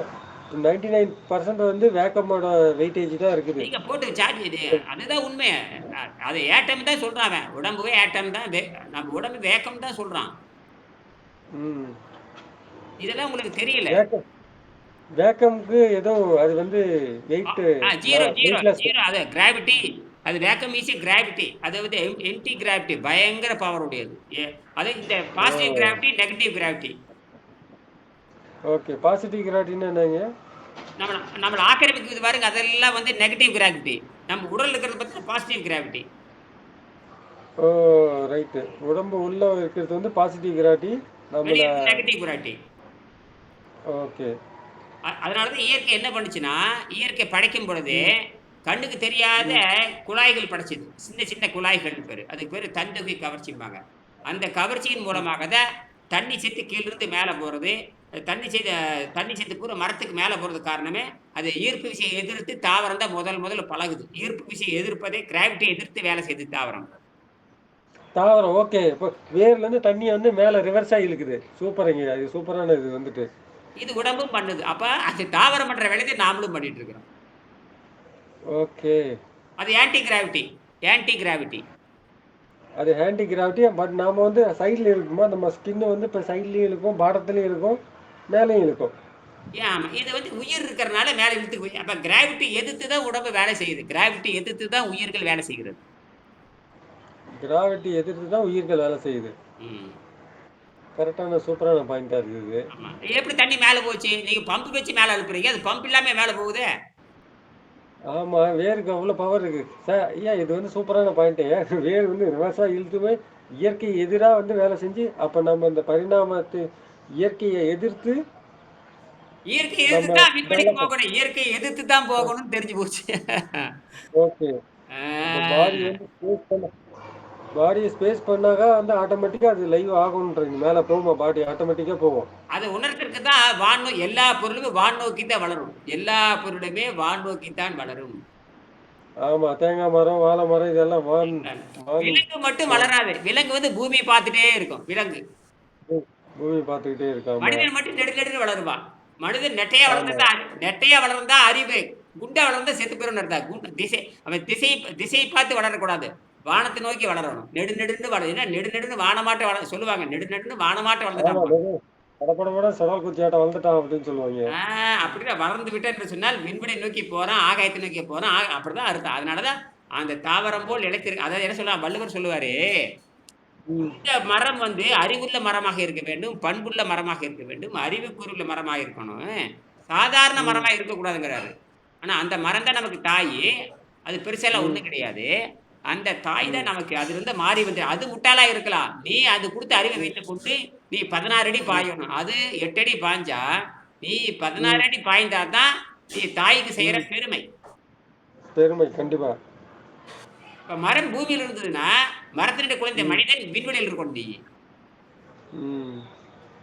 99% வந்து வேக்கமோட வெயிட்டேஜ் தான் இருக்குது. நீங்க போட்டு சார்ஜ் இது அதுதான் உண்மை. அது ஏட்டம் தான் சொல்றான் அவன். உடம்புவே ஏட்டம் தான் நம்ம உடம்பு வேக்கம் தான் சொல்றான். ம். இதெல்லாம் உங்களுக்கு தெரியல. வேக்கம் வேக்கம்க்கு ஏதோ அது வந்து அ வெயிட் ஆ 0 0 வெயிட்லெஸ். 0 அது கிராவிட்டி. அது வேக்கம் ஈஸ் எ கிராவிட்டி. அது வந்து எம்ப்டி கிராவிட்டி பயங்கர பவர் உடையது. அது இந்த oh! Positive gravity, negative gravity. Okay. Positive கிராவிட்டின்னா என்னங்க? நம்மள நம்மள ஆக்கிரமிக்குது பாருங்க, அதெல்லாம் வந்து நெகட்டிவ் கிராவிட்டி. நம்ம உடல்ல இருக்கிறது பார்த்தீங்கன்னா பாசிட்டிவ் கிராவிட்டி. ஓ! ரைட்டு. உடம்பு உள்ள இருக்கிறது வந்து பாசிட்டிவ் கிராவிட்டி. நம்மள வெளிய இருந்து நெகட்டிவ் கிராவிட்டி. ஓகே. அதனால தான் இயற்கை என்ன பண்ணுச்சுன்னா, இயற்கை படைக்கும் பொழுதே, ம், கண்ணுக்கு தெரியாத ம், குழாய்கள் படைச்சது. சின்ன சின்ன குழாய்கள்னு பேரு. அதுக்கு பேரு தன்தொகை கவர்ச்சிம்பாங்க. அந்த கவர்ச்சியின் ம். மூலமாக தான் தண்ணி சத்து கீழிருந்து மேல போறது. தண்ணி சத்து பூரா மரத்துக்கு மேல போறதுக்கு காரணமே, அது ஈர்ப்பு விசையை எதிர்த்து தாவரம் தான் முதல்ல பழகுது. ஈர்ப்பு விசையை எதிர்ப்பதே கிராவிட்டிய எதிர்த்து வேலை செய்யுது தாவரம். தாவரம் ஓகே. இப்போ வேர்லேருந்து தண்ணி வந்து மேல ரிவர்ஸா இழுக்குது. சூப்பருங்க. இது சூப்பரான இது வந்துட்டு. இது உடம்பும் பண்ணுது. அப்ப அது தாவரம் பண்ற வேலைய நாமளும் பண்ணிட்டு இருக்கிறோம். ஓகே. அது ஆன்டி கிராவிட்டி ஆன்டி கிராவிட்டி. அது ஆன்டி கிராவிட்டி. பட் நாம வந்து சைடுல இருக்குமா, நம்ம ஸ்கின் வந்து இப்போ சைட்லயும் இருக்கும், பாட்டத்துலயும் இருக்கும், மேலேயும் இருக்கும். ஆமா. இது வந்து உயிர் இருக்கிறனால மேல இழுத்துக்கு போய் அப்ப கிராவிட்டி எதிர்த்து தான் உடம்பு வேலை செய்யுது. கிராவிட்டி எதிர்த்து தான் உயிர்கள் வேலை செய்கிறது. கிராவிட்டி எதிர்த்து தான் உயிர்கள் வேலை செய்யுது. ம். கரெக்டான சூப்பரான பாயிண்டா இருக்குது. ஆமா. எப்படி தண்ணி மேல போச்சு? நீங்க பம்ப் வச்சு மேல அனுப்புறீங்க. அது பம்ப் இல்லாம மேல போகுதே. ஆமா, வேருக்கு அவ்வளோ பவர் இருக்கு. ஐயா இது வந்து சூப்பரான பாயிண்ட். வேர் வந்து ரிவர்ஸா இழுத்து போய் இயற்கை எதிரா வந்து வேலை செஞ்சு, அப்ப நம்ம இந்த பரிணாமத்தை இயற்கையை எதிர்த்து இயற்கையை எதிர்த்து நம்ம தான் விண்வெளிக்கு டெவலப். போகணும். இயற்கையை எதிர்த்து தான் போகணும்னு தெரிஞ்சு போச்சு. ஓகே. அப்ப பாடி ஆ. வந்து ஸ்பேஸ் பண்ண பாடியை ஸ்பேஸ் பண்ணாக்கா வந்து ஆட்டோமேட்டிக்கா அது லைவ் ஆகும்ன்றீங்க. மேல போகுமா பாடி ஆட்டோமேட்டிக்கா போகும். அத உணர்த்துறதுக்கு தான் எல்லா பொருளுமே வான் நோக்கி தான் வளரும். எல்லா பொருளுமே வான் நோக்கி தான் வளரும். ஆமா, தேங்காய் மரம், வாழை மரம் இதெல்லாம் வான் வான் விலங்கு மட்டும் வளராது. விலங்கு வந்து பூமிய பார்த்துட்டே இருக்கும். விலங்கு. பூமி பார்த்துக்கிட்டே இருக்காமா. மனிதன் மட்டும் நெடு நெடுன்னு வளருவான். மனிதன் நெட்டையா ஆமா. வளர்ந்தா நெட்டையா வளர்ந்தா அறிவு. குண்டா வளர்ந்தா செத்து போயிரும்னு அர்த்தம். அவன் திசையை பார்த்து வளரக்கூடாது. வானத்தை நோக்கி வளரணும். நெடு நெடுன்னு ஏன்னா நெடு நெடுன்னு வானமாட்ட சொல்லுவாங்க. நெடு நெடுன்னு வானமாட்ட ஆமா, வளர்ந்துட்டான்ப்பா. படபடபட சடால் குச்சியாட்டம் வந்துட்டான் அப்படின்னு சொல்லுவாங்க. ஆ அப்படிதான் வளர்ந்து விட்டான் என்று சொன்னால் விண்வெளி நோக்கி போறான், ஆகாயத்தை நோக்கி போறான். அப்படிதான் அர்த்தம். அதனால தான் அந்த தாவரம் போல் நிலைத்திருக்கு. அதாவது என்ன சொல்லுவான் வள்ளுவர் சொல்லுவாரு, ம், இந்த மரம் வந்து அறிவுள்ள மரமாக இருக்க வேண்டும், பண்புள்ள மரமாக இருக்க வேண்டும், அறிவுக்கூறுள்ள மரமாக இருக்கணும். சாதாரண ம், மரமா இருக்கக்கூடாதுங்கிறாரு. ஆனா அந்த மரம் தான் நமக்கு தாயி. அது பெருசாலாம் ம், ஒண்ணும் கிடையாது. அந்த தாய் தான் ம், நமக்கு அதிலிருந்து மாறி வந்து அது முட்டாளா இருக்கலாம். நீ அது குடுத்த அறிவை ம், வைத்துக் கொண்டு நீ 16 அடி ம், பாயணும். அது 8 அடி பாய்ஞ்சா, நீ 16 ம், அடி பாய்ந்தா தான் நீ தாய்க்கு செய்யற ம். பெருமை. பெருமை கண்டிப்பா. இப்ப மரம் பூமியில இருந்ததுன்னா, மரத்தினுடைய குழந்தை ம், மனிதன் விண்வெளியில் இருக்கணும் நீ. ம்,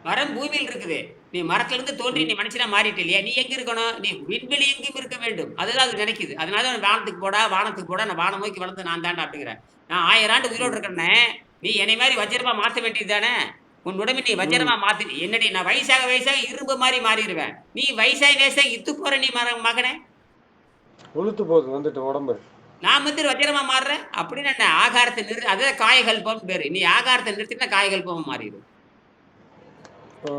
மரம் பூமியில் இருக்குது. நீ மரத்திலிருந்து தோன்றி ம், நீ மனுஷனா மாறிட்ட இல்லையா? நீ எங்க இருக்கணும்? நீ விண்வெளி எங்கும் இருக்க வேண்டும். அதுதான் அது நினைக்குது. அதனால தான் வானத்துக்கு போடா, வானத்துக்கு போடா, நான் வானம் நோக்கி வளர்ந்தது நான் தான்டா அப்படிங்கிறேன். நான் 1000 ஆண்டு உயிரோடு ம், இருக்கிறேனே, நீ என்னை மாரி வஜ்ரமா மாத்த வேண்டியது தானே? உன் உடம்பை நீ ம். வஜ்ரமா மாத்தி என்னடி நான் வயசாக இரும்பு மாரி மாறிருவேன். நீ வயசாகி இத்து போற நீ மகனே! உளுத்து போகுது வந்துட்டு உடம்பு. நான் வந்து வஜ்ரமா மாறுறேன். அப்படின்னு என்ன ஆகாரத்த அதுதான் காயகல்பம்னு பேரு. நீ ஆகாரத்த நிறுத்தினா காயகல்பமா மாறிரும். ஓ!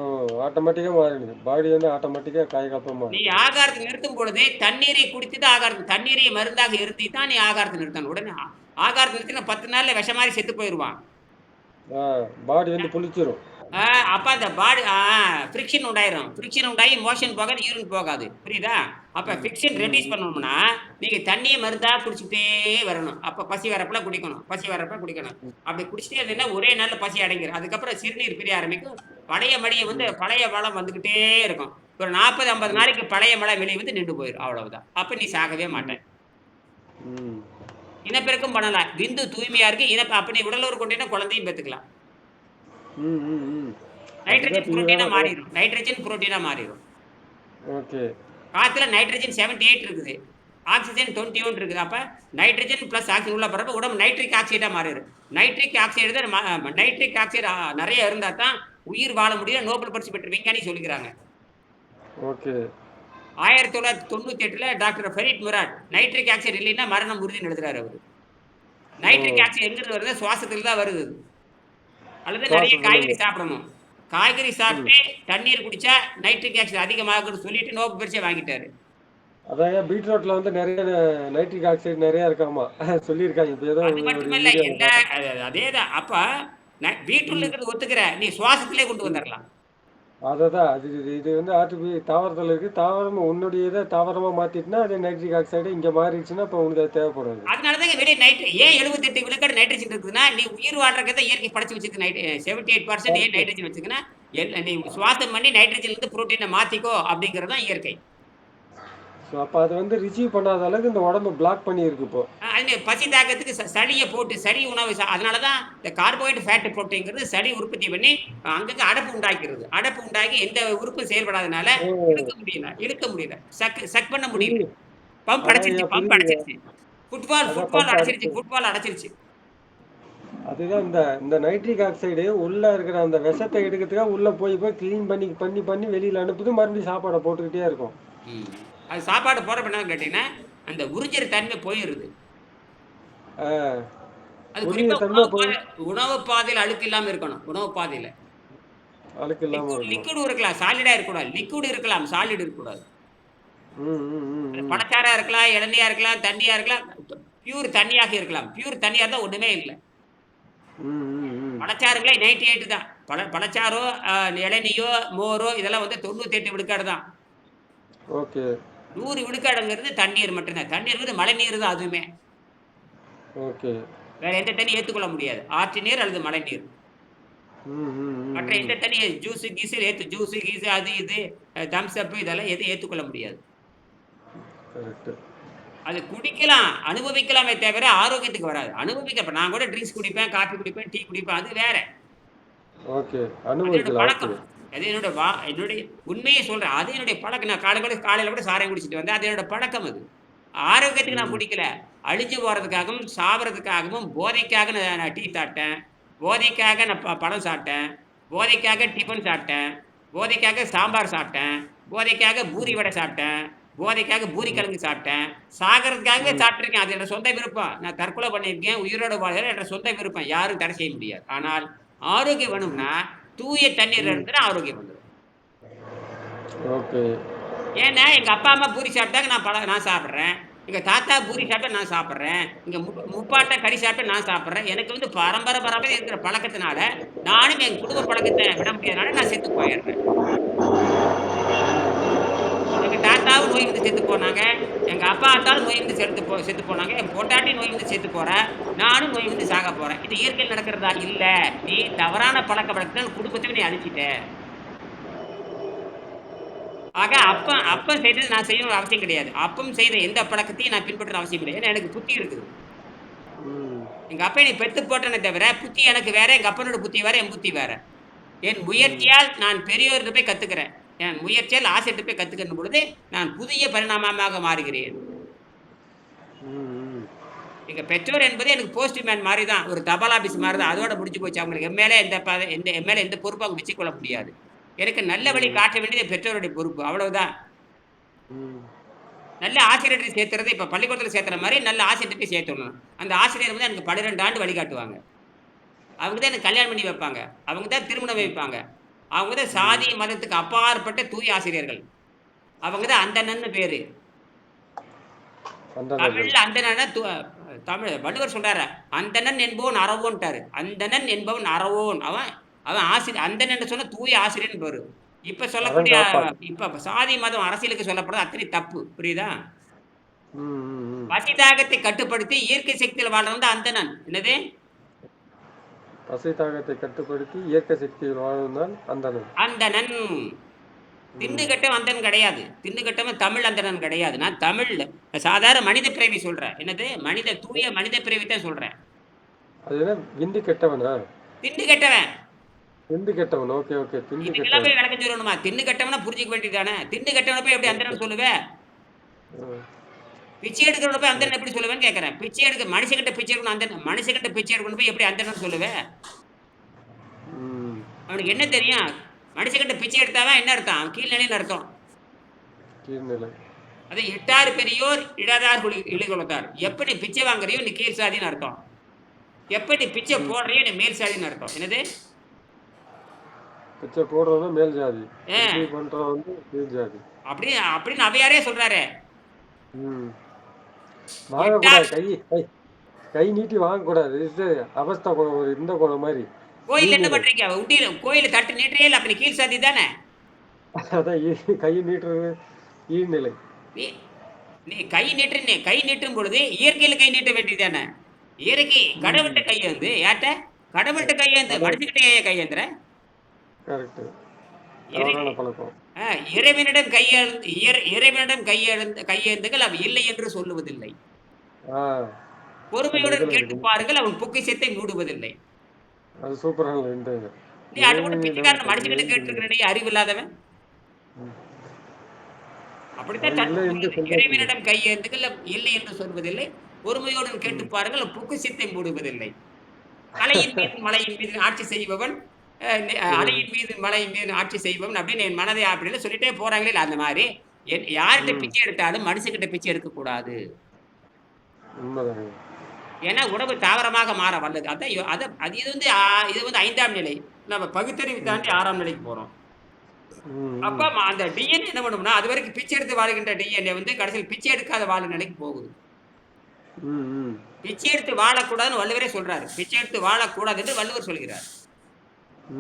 ஆட்டோமேட்டிக்கா மாறிடுது. பாடி வந்து ஆட்டோமேட்டிக்கா காயகல்பமா நீ மாறுது. ஆகாரத்த நிறுத்தும் பொழுது, தண்ணீரை குடித்துட்டு தண்ணீரை மருந்தாக இருத்தி தான் நீ ஆகாரத்த நிறுத்தணும். உடனே ஆகாரத்த நிறுத்தினா 10 நாள்ல விஷம் மாரி செத்து போயிருவான். ஆ, பாடி வந்து புளிச்சிரும். ஆ அப்ப அந்த பாடி ஃப்ரிக்ஷன் உண்டாயிரும். ஃப்ரிக்ஷன் உண்டாயி மோஷன் போகாது, யூரின் போகாது. புரியுதா? அப்ப ம், ஃப்ரிக்ஷன் ம், ரெட்யூஸ் ம், பண்ணணும்னா, நீங்க தண்ணிய மருந்தா குடிச்சுக்கிட்டே வரணும். அப்ப பசி வரப்பலாம் குடிக்கணும். பசி வரப்ப குடிக்கணும். ம், அப்படி குடிச்சிட்டே இருந்தீங்கன்னா, ஒரே நாள்ல பசி அடங்கிரும். அதுக்கப்புறம் சிறுநீர் பிரிய ஆரம்பிக்கும். பழைய மடிய வந்து ம், பழைய மலம் வந்துகிட்டே இருக்கும். ஒரு 40, 50 ம், நாளைக்கு பழைய மலம் வெளிய வந்து நின்னு போயிரும். அவ்வளவுதான். அப்ப நீ சாகவே ம், மாட்ட. ம், இனப்பெருக்கம் பண்ணலாம். விந்து தூய்மையா இருக்கு. அப்ப நீ உடலுறவு கொண்டீன்னா குழந்தையும் பெத்துக்கலாம். ம், ம், ம். அதுதான் நைட்ரஜன் புரோட்டீனா தீவிரமா மாறிரும். நைட்ரஜன் புரோட்டீனா மாறிரும். ஓகே. காத்துல நைட்ரஜன் 78 இருக்குது. ஆக்சிஜன் 21 இருக்குது. அப்ப நைட்ரஜன் பிளஸ் ஆக்சிஜன் உள்ள போறப்ப உடம்பு நைட்ரிக் ஆக்சைடா மாறிடும். நைட்ரிக் ஆக்சைடு தான் நைட்ரிக் ஆக்சைடு நிறைய இருந்தா தான் உயிர் வாழ முடியும். நோபல் பரிசு பெற்ற விஞ்ஞானி சொல்லிக்கிறாங்க. ஓகே. 1998ல doctor Ferid Murad nitric oxide இல்லைன்னா மரணம் உறுதின்னு எழுதுறாரு அவரு. ஓ. நைட்ரிக் ஆக்சைடு எங்கிருந்து வருது? சுவாசத்துல தான் வருது. அல்லது நிறைய காய்கறி சுவாசத்துல. சாப்பிடணும். காய்கறி ம். சாப்பிட்டு தண்ணீர் குடிச்சா நைட்ரிக் ஆக்சைடு அதிகமாகும்னு சொல்லிட்டு நோபல் பரிசை வாங்கிட்டாரு. அதான் பீட்ரூட்ல வந்து நிறைய நைட்ரிக் ஆக்சைடு நிறைய இருக்காமா சொல்லியிருக்காங்க. இப்போ ஏதோ அது ஒரு மட்டுமல்ல வீடியோவில் எல்லா பார்த்தேன். அதேதான். அப்ப வீட்டுள்ள ம். இருக்கிறது ஒத்துக்கிற நீ சுவாசத்திலே கொண்டு ம். வந்துடலாம். அததான் அது இது இது வந்து தாவரத்தில் இருக்குது. தாவரம் உன்னுடைய இதை தாவரமாக மாற்றிட்டுனா அது நைட்ரிக் ஆக்சைடு இங்கே மாறிடுச்சுன்னா இப்போ உனக்கு அது தேவைப்படாது. அதனாலதான் வெளியே ஏன் 78 விழுக்காடு நைட்ரஜன் இருக்குதுன்னா நீ உயிர் வாழ்றதை இயற்கை படைச்சு வச்சிருக்கு. 78% ஏன் கரெக்டு. நைட்ரஜன் வச்சுக்குன்னா நீ சுவாசம் பண்ணி நைட்ரஜன்ல இருந்து புரோட்டீனை மாத்திக்கோ அப்படிங்கிறது தான் இயற்கை. ஸோ அப்போ அது வந்து ரிசீவ் பண்ணாத அளவுக்கு இந்த உடம்பு பிளாக் பண்ணியிருக்கு இப்போ. அது பசி தாக்கத்துக்கு சளியை போட்டு சளி உணவு அதனாலதான் இந்த கார்போஹைட்ரேட் ஃபேட் புரோட்டீன்ங்கிறது சளி உற்பத்தி பண்ணி அங்கங்க அடப்பு உண்டாக்கிறது. அடப்பு உண்டாக்கி எந்த உறுப்பும் செயல்படாதனால ஓ. இழுக்க முடியல சக் பண்ண முடியல. புரியுது. பம்ப் அதான் ஐயா அடைச்சிருச்சு பம்ப் புரியுது. அடைச்சிருச்சு. ஃபுட்பால் அதான் ஃபுட்பால் பம்ப் அடைச்சிருச்சு அடிச்சு. ஃபுட்பால் அடைச்சிருச்சு. அதுதான் இந்த இந்த நைட்ரிக் ஆக்சைடு உள்ள இருக்கிற அந்த விஷத்தை எடுக்கிறதுக்காக உள்ள போய் போய் க்ளீன் பண்ணி பண்ணி பண்ணி வெளியில அனுப்புது. மறுபடியும் சாப்பாடை போட்டுக்கிட்டே இருக்கும். ம். அது சாப்பாடு போடுறப்ப என்ன கேட்டீங்கன்னா அந்த உறிஞ்சிற தன்மை போயிருது. ஆ, அது உரிய குறிப்பா தன்மை போய் உணவு பாதையில் அழுக்கு இல்லாம இருக்கணும். உணவு பாதையில அழுக்கு இல்லாம லிக்விட் இருக்கணும். லிக்விட் இருக்கலாம், சாலிடா இருக்கக்கூடாது. லிக்விட் இருக்கலாம், சாலிட் இருக்கக்கூடாது. ம் ம் ம் அது ம் பழச்சாறா இருக்கலாம், இளநியா இருக்கலாம், தண்ணியா இருக்கலாம், பியூர் தண்ணியாக இருக்கலாம். பியூர் தண்ணியா இருந்தா ஒண்ணுமே இல்ல. ம் ம் ம். பழச்சாறுங்களே 98 தான். பழச்சாறோ, இளநியோ, மோரோ இதெல்லாம் வந்து 98 விழுக்காடு தான். ஓகே. 100 விழுக்காடுங்கிறது தண்ணீர் மட்டும்தான். தண்ணீர்ங்கிறது மழைநீர் தான் அதுவுமே. ஓகே. வேற எந்த தண்ணி ஏத்துக்கொள்ள முடியாது. ஆற்று நீர் அல்லது மழைநீர். ம் ம் ம் மற்ற ம். எந்த தண்ணி ஜூஸ் கீஸ் அது இது தம்ஸ் அப் இதெல்லாம் எதுவும் ஏத்துக்கொள்ள முடியாது. கரெக்டு. அது குடிக்கலாம், அனுபவிக்கலாமே தவிர ஆரோக்கியத்துக்கு வராது. இப்ப நான் கூட ட்ரிங்க்ஸ் குடிப்பேன், காஃபி குடிப்பேன், டீ குடிப்பேன். அது வேற. ஓகே. அது என்னோட அனுபவிக்கலாம். ஓகே. பழக்கம். அது என்னுடைய உண்மையை சொல்றேன். அது என்னுடைய பழக்கம். நான் காலையில கூட சாராயம் குடிச்சிட்டு வந்தேன். அது என்னோட பழக்கம் அது. ஆரோக்கியத்துக்கு நான் ம். குடிக்கல. அழிஞ்சு போறதுக்காகவும், சாவறதுக்காகவும் போதைக்காக நான் டீ சாப்பிட்டேன். போதைக்காக நான் பழம் சாப்பிட்டேன். போதைக்காக டிஃபன் சாப்பிட்டேன். போதைக்காக சாம்பார் சாப்பிட்டேன். போதைக்காக பூரி ம். வடை சாப்பிட்டேன். போதைக்காக பூரி ம். கிழங்கு சாப்பிட்டேன். சாகறதுக்காகவே ம். சாப்பிட்டுருக்கேன். அது என்னோட சொந்த விருப்பம். நான் தற்கொலை பண்ணியிருக்கேன். உயிரோட வாழ்றது என்னோட சொந்த விருப்பம். யாரும் தடை செய்ய முடியாது. ஆனால் ஆரோக்கியம் வேணும்னா, தூய தண்ணீர் ம். இருந்துனா ஆரோக்கியம் வந்துரும். ஓகே. ஏன்னா, எங்க அப்பா, அம்மா பூரி சாப்பிட்டாங்க நான் சாப்பிடுறேன். எங்க தாத்தா பூரி சாப்பிட்டா நான் சாப்பிடுறேன். எங்க முப்பாட்டன் கறி சாப்பிட்டா நான் சாப்பிடுறேன். எனக்கு வந்து பரம்பரை இருக்கிற பழக்கத்தினால, நானும் என் குடும்ப பழக்கத்த விட முடியாதனால நான் செத்து போயிடுறேன். எங்க தாத்தாவும் நோய் வந்து செத்து போனாங்க. எங்க அப்பா, ஆத்தாவும் நோய் வந்து செத்து போனாங்க. என் பொண்டாட்டி நோய் வந்து செத்து போறா. நானும் நோய் வந்து சாக போறேன். இது இயற்கையில் நடக்கிறதா? இல்ல. நீ தவறான பழக்கவழக்கத்தினால குடும்பத்தையே நீ அழிச்சிட்ட. ஆக அப்பன் செய்தது நான் செய்யணும்னு அவசியம் கிடையாது. அப்பன் செய்த எந்த பழக்கத்தையும் நான் பின்பற்றணும்னு அவசியம் கிடையாது. ஏன்னா எனக்கு புத்தி இருக்குது. ம். எங்க அப்பா என்னை பெத்து போட்டனே தவிர, புத்தி எனக்கு வேற, எங்க அப்பனோட புத்தி வேற, என் புத்தி வேற. என் ம். முயற்சியால் நான் பெரியோர்ட்ட போய் கத்துக்கிறேன். என் முயற்சியால் ஆசிரியர்ட்ட போய் கத்துக்கின்ற பொழுது, நான் புதிய பரிணாமமாக மாறுகிறேன். ம். எங்க பெற்றோர் என்பது எனக்கு போஸ்ட்மேன் மாரி தான். ஒரு தபால் ஆபீஸ் மாரி தான். அதோட முடிஞ்சு போச்சு. அவங்களுக்கு என் மேல எந்த பொறுப்பும் அவங்க வச்சுக்கொள்ள முடியாது. எனக்கு நல்ல வழி ம். காட்ட வேண்டியது என் பெற்றோருடைய பொறுப்பு. அவ்வளவுதான். ம். நல்ல ஆசிரியர்ட்ட சேர்த்துறது இப்ப பள்ளிக்கூடத்துல சேர்த்துற மாரி நல்ல ஆசிரியர்ட்ட போய் சேர்த்துடணும். அந்த ஆசிரியர் வந்து எனக்கு 12 ஆண்டு வழிகாட்டுவாங்க. அவங்க தான் எனக்கு கல்யாணம் பண்ணி வைப்பாங்க. அவங்க தான் திருமணம் ம். வைப்பாங்க. அவங்க தான் ம். சாதி, மதத்துக்கு அப்பாற்பட்ட தூய ஆசிரியர்கள். அவங்க தான் அந்தணன்னு பேரு. அந்தணர்கள். தமிழ்ல அந்தணன்னா தமிழ் வள்ளுவர் சொல்றாரு. "அந்தணன் என்பவன் அறவோன்ட்டாரு." அந்தணன் என்பவன் அறவோன். அவன் அவன் அந்தணன்னு சொன்னா தூய ஆசிரியர்ன்னு பேரு. இப்ப சொல்லக்கூடிய அறங்காப்பான். இப்ப சாதி, மதம், அரசியலுக்கு சொல்லப்படுறது அத்தனை தப்பு. புரியுதா? ம். ம். ம். பசி தாகத்தை கட்டுப்படுத்தி இயற்கை சக்தியில வாழ்றவன் தான் அந்தணன். என்னது? பசி தாகத்தை கட்டுப்படுத்தி இயற்கை சக்தியில் வாழ்ந்தால் அந்தணன். அந்தணன். திண்டு ம். கட்டவன் அந்தணன் கிடையாது. திண்டு கட்டவன் தமிழ் அந்தணன் கிடையாது. நான் தமிழ்ல சாதாரண மனித பிறவி சொல்றேன். என்னது? தூய மனித பிறவி தான் சொல்றேன். அது என்ன விந்து கெட்டவனா? திண்டு கெட்டவன். விந்து கெட்டவன். Okay okay. திண்டு இதுக்கெல்லாம் கெட்டவன். போய் விளக்கம் சொல்லணுமா? திண்டு கெட்டவனா புரிஞ்சுக்க வேண்டியது தானே. திண்டு கெட்டவன போய் எப்படி அந்தணன் சொல்லுவ? ம். பிச்சை எடுக்கிறவன போய் அந்தணன் எப்படி சொல்லுவேன்னு கேட்கறேன். பிச்சை எடுக்க மனுஷங்கிட்ட பிச்சை எடுக்கணும் அந்தணன் மனுஷங்கிட்ட பிச்சை எடுக்கணும் போய் எப்படி அந்தணன் சொல்லுவேன்? ம். அவனுக்கு என்ன தெரியும்? மனுஷங்கிட்ட பிச்சை எடுத்தாதான் என்ன அர்த்தம்? அவன் கீழ்நிலைன்னு அர்த்தம். கீழ்நிலை. அது இட்டார் பெரியோர் இடரார் இழிகுலத்தார். எப்படி பிச்சை வாங்குறியோ நீ கீழ் சாதின்னு அர்த்தம். எப்படி பிச்சை போடுறியோ நீ மேல் சாதின்னு அர்த்தம். என்னது? பிச்சை போடுறவன் மேல் ஜாதி, ஏ பிச்சை பண்றவன் வந்து கீழ் ஜாதி. அப்படின்னு அவையாரே சொல்றாரு. ம். வாங்கக்கூடாது, கை கை கை நீட்டி வாங்கக்கூடாது. இது அவஸ்தை குணம், ஒரு இந்த குணம் மாதிரி. கோயில் என்ன ஈநிலை. பண்றீங்க? உண்டியில கோயில தட்டு நீட்டுறியே இல்ல, அப்ப நீ கீழ் சாதி தானே? அதான் கை நீட்டுறது ஈழ்நிலை. நீ நீ கை நீட்டும் பொழுது இயற்கையில கை நீட்ட வேண்டியதானே? இயற்கை கடவுள்கிட்ட கையேந்து யார்ட்ட? கடவுள்கிட்ட கையேந்து மனுஷங்கிட்ட ஏன் கையேந்துற? கரெக்ட். இறை- தவறான பழக்கம். இறைவனிடம் இறைவனிடம் கையேந்துகள் அவன் இல்லை என்று சொல்லுவதில்லை. ஆ, பொறுமையுடன் இதுல கேட்டு இருக்கு. பாருங்கள், அவன் பொக்கிஷத்தை மூடுவதில்லை. அது சூப்பரான இந்த இது. நீ அடுத்த பிச்சைக்காரன் மனுஷங்கிட்ட இறைவனிடம் கேட்டுருக்கிறனே அறிவு இல்லாதவன். ம். அப்படித்தான் அது இல்லை தத்துவம் என்று சொல்லுது. சொல்ல இறைவனிடம் கையேந்துகள் இல்லை என்று சொல்வதில்லை. பொறுமையுடன் கேட்டு பாருங்கள், அவன் பொக்கிஷத்தை மூடுவதில்லை. அலையின் மீது மலையின் மீது ஆட்சி செய்பவன், அலையின் மீது மலையின் மீது ஆட்சி செய்பவன் அப்படின்னு என் மனதை அப்படின்னு சொல்லிட்டே போறாங்களே இல்ல, அந்த மாதிரி யார்கிட்ட ம். பிச்சை எடுத்தாலும் மனுஷங்கிட்ட பிச்சை எடுக்க கூடாது. உண்மைதாங்க. ஏன்னா உணவு தாவரமாக மாற வல்லது. அதான் இது வந்து இது வந்து 5ஆம் நிலை. நம்ம பகுத்தறிவு தாண்டி 6ஆம் நிலைக்கு போறோம். ம், அப்ப ம். அந்த டிஎன்ஏ என்ன பண்ணும்னா, அது வரைக்கும் பிச்சை எடுத்து வாழ்கின்ற டிஎன்ஏ வந்து கடைசியில் பிச்சை எடுக்காத வாழும் நிலைக்கு போகுது. ம், ம். பிச்சை எடுத்து வாழக்கூடாதுன்னு வள்ளுவரே சொல்றாரு. பிச்சை எடுத்து வாழக்கூடாது என்று வள்ளுவர் சொல்கிறார்.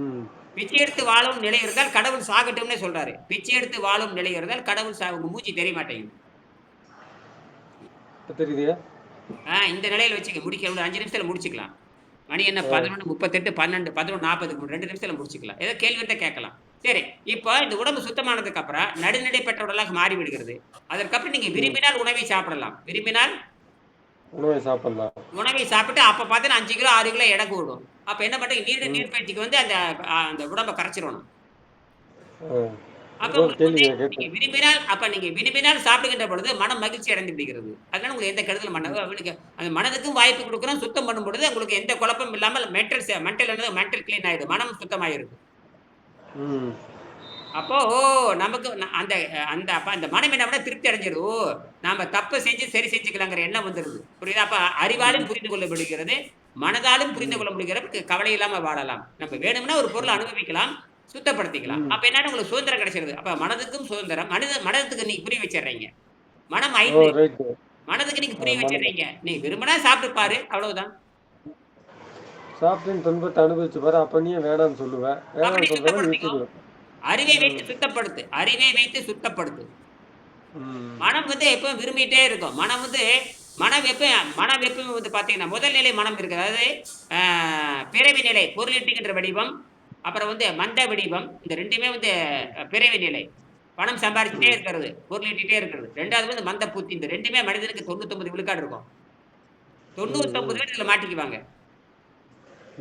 ம். பிச்சை எடுத்து வாழும் நிலை இருந்தால் கடவுள் சாகட்டும்னே சொல்றாரு. பிச்சை எடுத்து வாழும் நிலை இருந்தால் கடவுள் உங்க மூச்சு தெரிய மாட்டேங்குது. இப்ப தெரியுதுயா? இந்த நிலையில வச்சுக்க முடிக்க ஒரு 5 நிமிஷத்துல முடிச்சுக்கலாம். மணி என்ன 11:38, 12, 11:40க்கு 2 நிமிஷத்துல முடிச்சுக்கலாம். ஏதோ கேள்வி இருந்தா கேட்கலாம். சரி, இப்போ இந்த உடம்பு சுத்தமானதுக்கு அப்புறம் நடுநிலை பெற்ற உடலாக மாறி விடுகிறது. அதற்கப்புறம் நீங்க விரும்பினால் உணவை சாப்பிடலாம். விரும்பினால் உணவை சாப்பிடலாம். உணவை சாப்பிட்டு அப்ப பார்த்தீங்கன்னா 5 கிலோ 6 கிலோ எடை கூடும். அப்ப என்ன பண்றீங்க? நீர்ப்பயிற்சிக்கு வந்து அந்த உடம்ப கரைச்சிரணும். ஆ. அப்ப ஏதோ ஒரு உங்களுக்கு வந்து கேள்வி கேட்டேன். நீங்க விரும்பினால் சாப்பிடுகின்ற பொழுது மனம் மகிழ்ச்சி அடைந்து விடுகிறது. அதனால உங்களுக்கு எந்த கெடுதலும் அவனுக்கு அந்த மனதுக்கும் வாய்ப்பு கொடுக்குறோம். சுத்தம் பண்ணும் பொழுது உங்களுக்கு எந்த குழப்பமும் இல்லாமல் மென்டல் கிளீன் ஆயிடும். மனம் சுத்தமாயிருது. ம். அப்போ நமக்கு அந்த அந்த அப்ப அந்த மனம் என்ன பண்ணா திருப்தி அடைஞ்சிருது. நாம தப்பு செஞ்சு சரி செஞ்சுக்கலாங்கிற எண்ணம் வந்துருது. புரியுதா? அப்ப அறிவாலும் புரிந்து கொள்ள முடிகிறது, மனதாலும் புரிந்து கொள்ள முடிகிறது. கவலை இல்லாம வாழலாம். நம்ம வேணும்னா ஒரு பொருளை அனுபவிக்கலாம், சுத்தப்படுத்திக்கலாம். ம். அப்ப என்ன உங்களுக்கு சுதந்திரம் கிடைச்சிருது. அப்ப மனதுக்கும் சுதந்திரம். மனதுக்கு நீங்க புரிய வச்சிடுறீங்க. மனம் ஓ, 5 ரைட். மனதுக்கு நீங்க புரிய மனம் வச்சிடுறீங்க. நீ விரும்பினா சாப்பிட்டு பாரு, அவ்வளவுதான். சாப்பிட்டு துன்பத்தை அனுபவிச்சு பாரு. அப்ப நீ வேணாம்னு சொல்லுவ. அப்படி வேணாம்னு சொல்றவன் சுத்தப்படுத்திக்கோ. நிறுத்திடுவ. அறிவை வைத்து ம். சுத்தப்படுத்து. அறிவை வைத்து சுத்தப்படுத்து. ம். மனம் வந்து எப்பவும் விரும்பிட்டே இருக்கும். மனம் எப்பவும் வந்து பார்த்தீங்கன்னா, முதல் நிலை மனம் இருக்கு. அதாவது பிறவி நிலை பொருளீட்டுகின்ற வடிவம், அப்புறம் வந்து மந்த வடிவம். இந்த 2மே வந்து பிறவி நிலை. பணம் சம்பாரிச்சுட்டே ம். இருக்கிறது, பொருளீட்டிட்டே இருக்கிறது. 2வது வந்து மந்த புத்தி. இந்த 2மே மனிதனுக்கு 99 விழுக்காடு இருக்கும். ம். 99 ம். பேர் இதுல மாட்டிக்குவாங்க.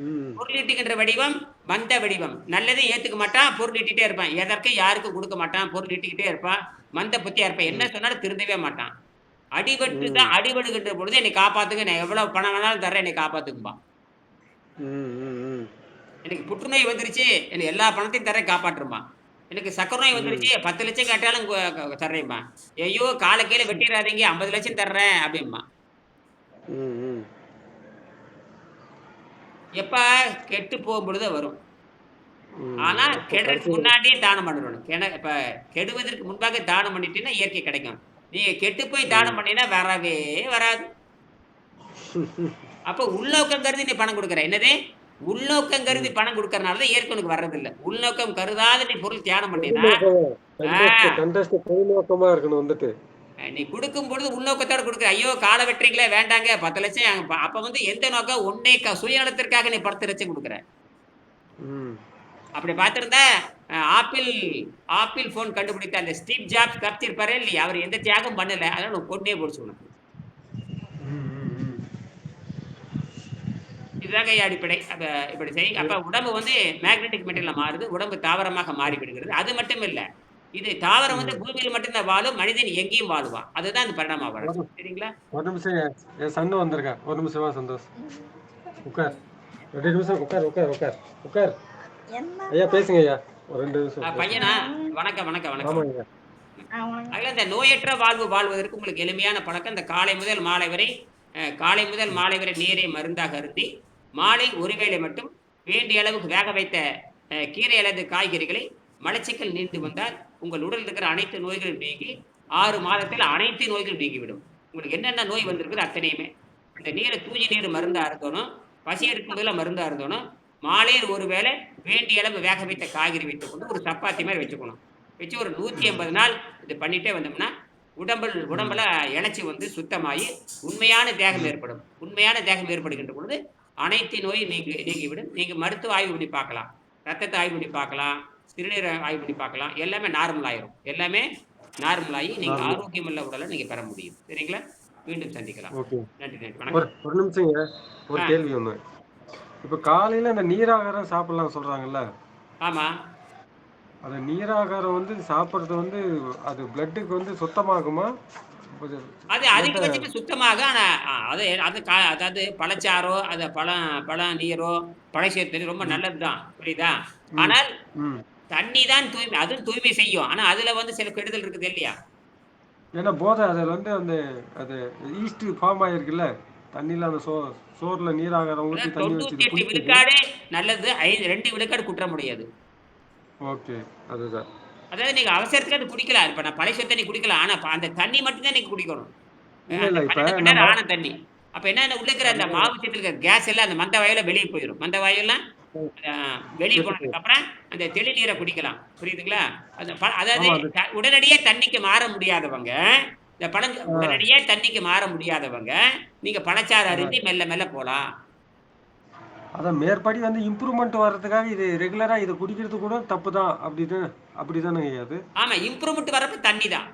ம். பொருளீட்டுகின்ற வடிவம், மந்த வடிவம். நல்லதையும் ஏத்துக்க மாட்டான், பொருளீட்டிட்டே இருப்பான். எதற்கும் யாருக்கும் கொடுக்க மாட்டான், பொருளீட்டிக்கிட்டே இருப்பான். மந்த புத்தியா இருப்பான். என்ன ம். சொன்னாலும் திருந்தவே மாட்டான். ம். அடிபடுகின்ற பொழுது என்னை காப்பாத்துங்க. நான் எவ்வளவு பணம் வேணாலும் தர்றேன், என்னை காப்பாத்துங்கம்பான். ம். ம். எனக்கு புற்றுநோய் வந்துருச்சு, எனக்கு எல்லா பணத்தையும் தர்றேன் காப்பாற்றும்பான். எனக்கு சர்க்கரை நோய் ம். வந்துருச்சு, 10 லட்சம் கேட்டாலும் தர்றேன்பான். ஐயோ கால கீழ வெட்டிறாதீங்க, 50 லட்சம் தர்றேன் அப்படிம்பான். ம். ம். எப்ப கெட்டு போகும்பொழுது வரும். ம். ஆனா அப்ப கெடுறதுக்கு கடைசியில முன்னாடியே தானம் பண்ணிடணும். இப்ப கெடுவதற்கு முன்பாக தானம் பண்ணிட்டீங்கன்னா இயற்கை கிடைக்கும். நீங்க கெட்டு போய் தானம் ம். பண்ணீங்கன்னா வரவே வராது. அப்ப உள்நோக்கம் கருதி நீ பணம் குடுக்குற. என்னது? உள்நோக்கம் கருதி ம். பணம் குடுக்கறனால தான் இயற்கை உனக்கு வர்றதில்ல. உள்நோக்கம் கருதாத நீ பொருள் தியானம் பண்ணீன்னா, பொதுநோக்கம். ஆ கண்டஸ்ட் பொதுநோக்கமா இருக்கணும் வந்துட்டு. நீ குடுக்கும் பொழுது உள்நோக்கத்தோட குடுக்குற. ஐயோ! கால வெட்டுறீங்களே வேண்டாங்க 10 லட்சம் அப்ப வந்து எந்த நோக்கம்? உன்னை சுயநலத்திற்காக நீ 10 லட்சம் குடுக்குற. ம். அப்படி பார்த்திருந்தா ஆப்பிள் ஆப்பிள் ஃபோன் கண்டுபிடித்த அந்த ஸ்டீவ் ஜாப்ஸ் கப்திருப்பாரே இல்லையா? அவர் எந்த தியாகமும் பண்ணல. அதனால உனக்கு கொன்னே போடுச்சு உனக்கு. ம். ம். இதுதாங்க ஐயா அடிப்படை. இப்படி செய். அப்ப ம். உடம்பு வந்து மேக்னெட்டிக் மெட்டீரியலா மாறுது. உடம்பு தாவரமாக மாறி விடுகிறது. அது மட்டும் இல்ல. இது தாவரம் வந்து ம். பூமியில மட்டும்தான் வாழும், மனிதன் எங்கேயும் வாழுவான். அதுதான் இந்த பரிணாம வளர்ச்சி. ஒரு சரிங்களா? ஒரு நிமிஷம் என் சன்னு வந்திருக்கான். ஒரு நிமிஷம் வா சந்தோஷ். உட்கார். 2 நிமிஷம் உட்கார், உட்கார், உட்கார். உட்கார். ஐயா பேசுங்க ஐயா. ஒரு 2 நிமிஷம் பேசுங்க. பையனா? வணக்கம், வணக்கம், வணக்கம். ஆமாங்க ஐயா. ஆகல இந்த நோயற்ற வாழ்வு வாழ்வதற்கு உங்களுக்கு எளிமையான பழக்கம் இந்த காலை முதல் மாலை வரை காலை முதல் மாலை வரை நீரை மருந்தாக அருந்தி, மாலை ஒரு வேளை மட்டும் வேண்டிய அளவுக்கு வேக வைத்த கீரை அல்லது காய்கறிகளை மலச்சிக்கல் நீண்டு வந்தால், உங்கள் உடலில் இருக்கிற அனைத்து நோய்களும் நீங்கி 6 மாதத்தில் அனைத்து நோய்களும் நீங்கிவிடும். உங்களுக்கு என்னென்ன நோய் வந்திருக்குதோ அத்தனையுமே. இந்த நீரை தூய நீர் மருந்தா அருந்தணும். பசி எடுக்கும் போதெல்லாம் மருந்தா அருந்தணும். மாலையில் ஒரு வேளை வேண்டிய அளவு வேக வைத்த காய்கறி வைத்துக்கொண்டு ஒரு சப்பாத்தி மாரி வச்சுக்கணும். வச்சு ஒரு 180 நாள் இது பண்ணிட்டே வந்தோம்னா, ம். உடம்புல இளச்சி வந்து சுத்தமாயி, உண்மையான தேகம் ம். ஏற்படும். உண்மையான தேகம் ஏற்படுகின்ற பொழுது, அனைத்து நோயும் நீங்கிவிடும். நீங்க மருத்துவ ஆய்வு பண்ணி பார்க்கலாம். ரத்தத்த ஆய்வு பண்ணி பார்க்கலாம். சிறுநீர ஆய்வு பண்ணி பார்க்கலாம். எல்லாமே நார்மல் ஆயிரும். எல்லாமே நார்மல் ஆயி, நீங்க நார்மல். ஆரோக்கியமுள்ள உடல நீங்க பெற முடியும். சரிங்களா? மீண்டும் சந்திக்கலாம். ஓகே. நன்றி, நன்றி. ஒரு வணக்கம். ஒரு நிமிஷங்க. ஒரு ஆ, கேள்வி ஒண்ணு. இப்ப காலையில இந்த நீராகாரம் சாப்பிடலாம் சொல்றாங்கல்ல? ஆமா. அந்த நீராகாரம் வந்து சாப்பிடுறது வந்து அது பிளட்டுக்கு வந்து சுத்தமாகுமா? கொஞ்சம் அது பிளட்ட அதிகபட்சமா சுத்தமாக ஆனா அது அது அதாவது பழச்சாறோ, அது பழம் நீரோ, பழ சேர்த்தல் ரொம்ப ம். நல்லது தான். புரியுதா? ம். ஆனால் ம். தண்ணி தான் தூய்மை. அதுவும் தூய்மை செய்யும். ஆனா அதுல வந்து சில கெடுதல் இருக்குது இல்லையா? ஏன்னா போதை அதுல வந்து அந்த அது ஈஸ்ட் ஃபார்ம் ஆயிருக்குல்ல. தண்ணியில அந்த சோறுல நீராகாரம் ஊத்தி அதான் தண்ணி வச்சு இது 98 குடிக்குது. விழுக்காடு நல்லது. 2 விழுக்காடு குற்றமுடையது. ஓகே. அதுதான். அதாவது நீங்க அவசரத்துக்கு அது குடிக்கலாம். இப்ப நான் பழைய சோறு தண்ணி குடிக்கலாம். ஆனா அந்த தண்ணி மட்டும் தான் நீங்க குடிக்கணும். இல்ல, அந்த இல்ல. இப்ப 12 மணி நம்ம நேரம் ஆன தண்ணி. அப்ப என்ன உள்ள இருக்கிற அந்த அந்த மாவு சத்துல இருக்கிற கேஸ் எல்லாம் அந்த மந்த வாயுல வெளிய போயிரும். மந்த வாயுலாம் அ வெளிய கெட்டு போனதுக்கு போயிரும். அப்புறம் அந்த தெளிநீர குடிக்கலாம். புரியுதுங்களா? அதாவது ஆமா அது உடனடியா தண்ணிக்கு மாற முடியாதவங்க, இந்த ஆ உடனடியா தண்ணிக்கு மாற முடியாதவங்க, நீங்க பழச்சாறு அதான். அருந்தி மெல்ல மெல்ல போலாம். அதான் மேற்படி வந்து இம்ப்ரூவ்மெண்ட் வர்றதுக்காக இது ரெகுலரா இத குடிக்கிறது கூட தப்பு தான். அப்படிதானங்க அது? ஆமா இம்ப்ரூவ்மென்ட் வரப்ப தண்ணி தான்.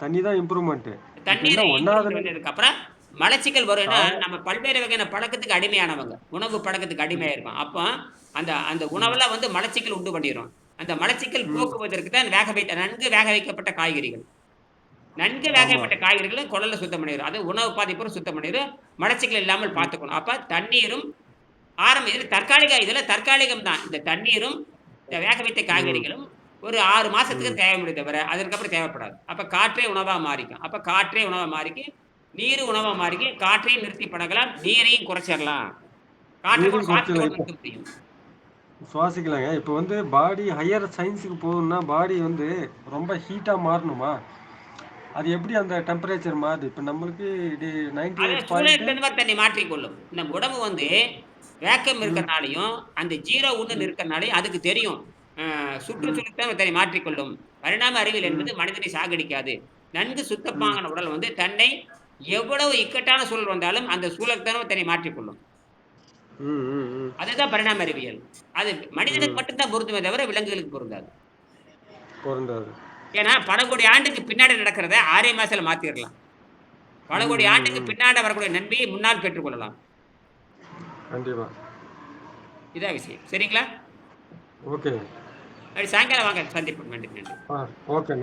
தண்ணி தான் இம்ப்ரூவ்மெண்ட். இப்ப தண்ணீர் என்ன 1வது இம்ப்ரூவ்மென்ட் வந்ததுக்கு அப்புறம் மலச்சிக்கல் வரும்னா, சாதா நம்ம பல்வேறு வகையான பழக்கத்துக்கு அடிமையானவங்க. உணவு பழக்கத்துக்கு ம். அடிமையாயிருக்கோம். அப்போ அந்த அந்த ம். உணவெல்லாம் வந்து மலச்சிக்கல் உண்டு பண்ணிரும். அந்த மலச்சிக்கல் ம். போக்குவதற்கு தான் நன்கு வேக வைக்கப்பட்ட காய்கறிகள். நன்கு ஆமா. வேகப்பட்ட காய்கறிகள குடல்ல சுத்தம் பண்ணிரும். அது உணவு பாதை பூரா சுத்தம் பண்ணிரும். மலச்சிக்கல் இல்லாமல் ம். பார்த்துக்கணும். அப்ப தண்ணீரும் இதுல தற்காலிகம் தான். இந்த தண்ணீரும், இந்த வேக வைத்த ம். காய்கறிகளும் ஒரு 6 மாசத்துக்கு ம். தேவைப்படுமே தவிர, அதற்கப்புறம் தேவைப்படாது. அப்ப காற்றே உணவா மாறிக்கும். அப்ப காற்றே உணவா மாறிக்கு, நீரு உணவா மாறிக்கு, காற்றையும் நிறுத்தி பழகலாம். நீரையும் குறைச்சிறலாம். காற்ற கூட நீரையும் சுவாசிக்க குறைச்சலாம். கூட இப்ப நிறுத்த முடியும். சுவாசிக்கலாங்க. இப்ப வந்து பாடி ஹையர் சயின்ஸ்க்கு போகணும்னா, பாடி வந்து ரொம்ப ஹீட்டா மாறணுமா? அது எப்படி அந்த டெம்பரேச்சர் மாறுது? இப்ப நம்மளுக்கு இது அது 98 சூழலுக்கு பாயிண்ட் தகுந்த மாரி தன்னை மாற்றிக்கொள்ளும். நம்ம உடம்பு வந்து வேக்கம் ம். இருக்கனாலயும், அந்த 0, 1 ம். இருக்கனாலயும் அதுக்கு தெரியும். ம். சுற்றுச்சூழலுக்கு தான் தன்னை மாற்றிக்கொள்ளும். பரிணாம அறிவியல் ம். என்பது மனிதனை சாகடிக்காது. நன்கு ம். சுத்தமான உடல் வந்து தன்னை எவ்வளவு இக்கட்டான சூழல் வந்தாலும், அந்த சூழலுக்கு தகுந்த தன்னை மாற்றிக்கொள்ளும். ம். ம். ம். அதுதான் பரிணாம அறிவியல். அது மனிதனுக்கு ம். மட்டும் தான் பொருந்துமே தவிர, விலங்குகளுக்கு பொருந்தாது. பொருந்தாது. ஏன்னா, பல கோடி ஆண்டுக்கு பின்னாடி நடக்கிறத 6 மாசத்துல மாத்திரலாம். பல ம். கோடி ம். ஆண்டுக்கு ம். பின்னாடி வரக்கூடிய நன்மையை முன்னால் பெற்றுக்கொள்ளலாம். கண்டிப்பா. இதான் விஷயம். சரிங்களா? ஓகேங்க. நாளைக்கு சாயங்காலம் வாங்க சந்திப்போம். நன்றி, நன்றி. ஆ ஓகே.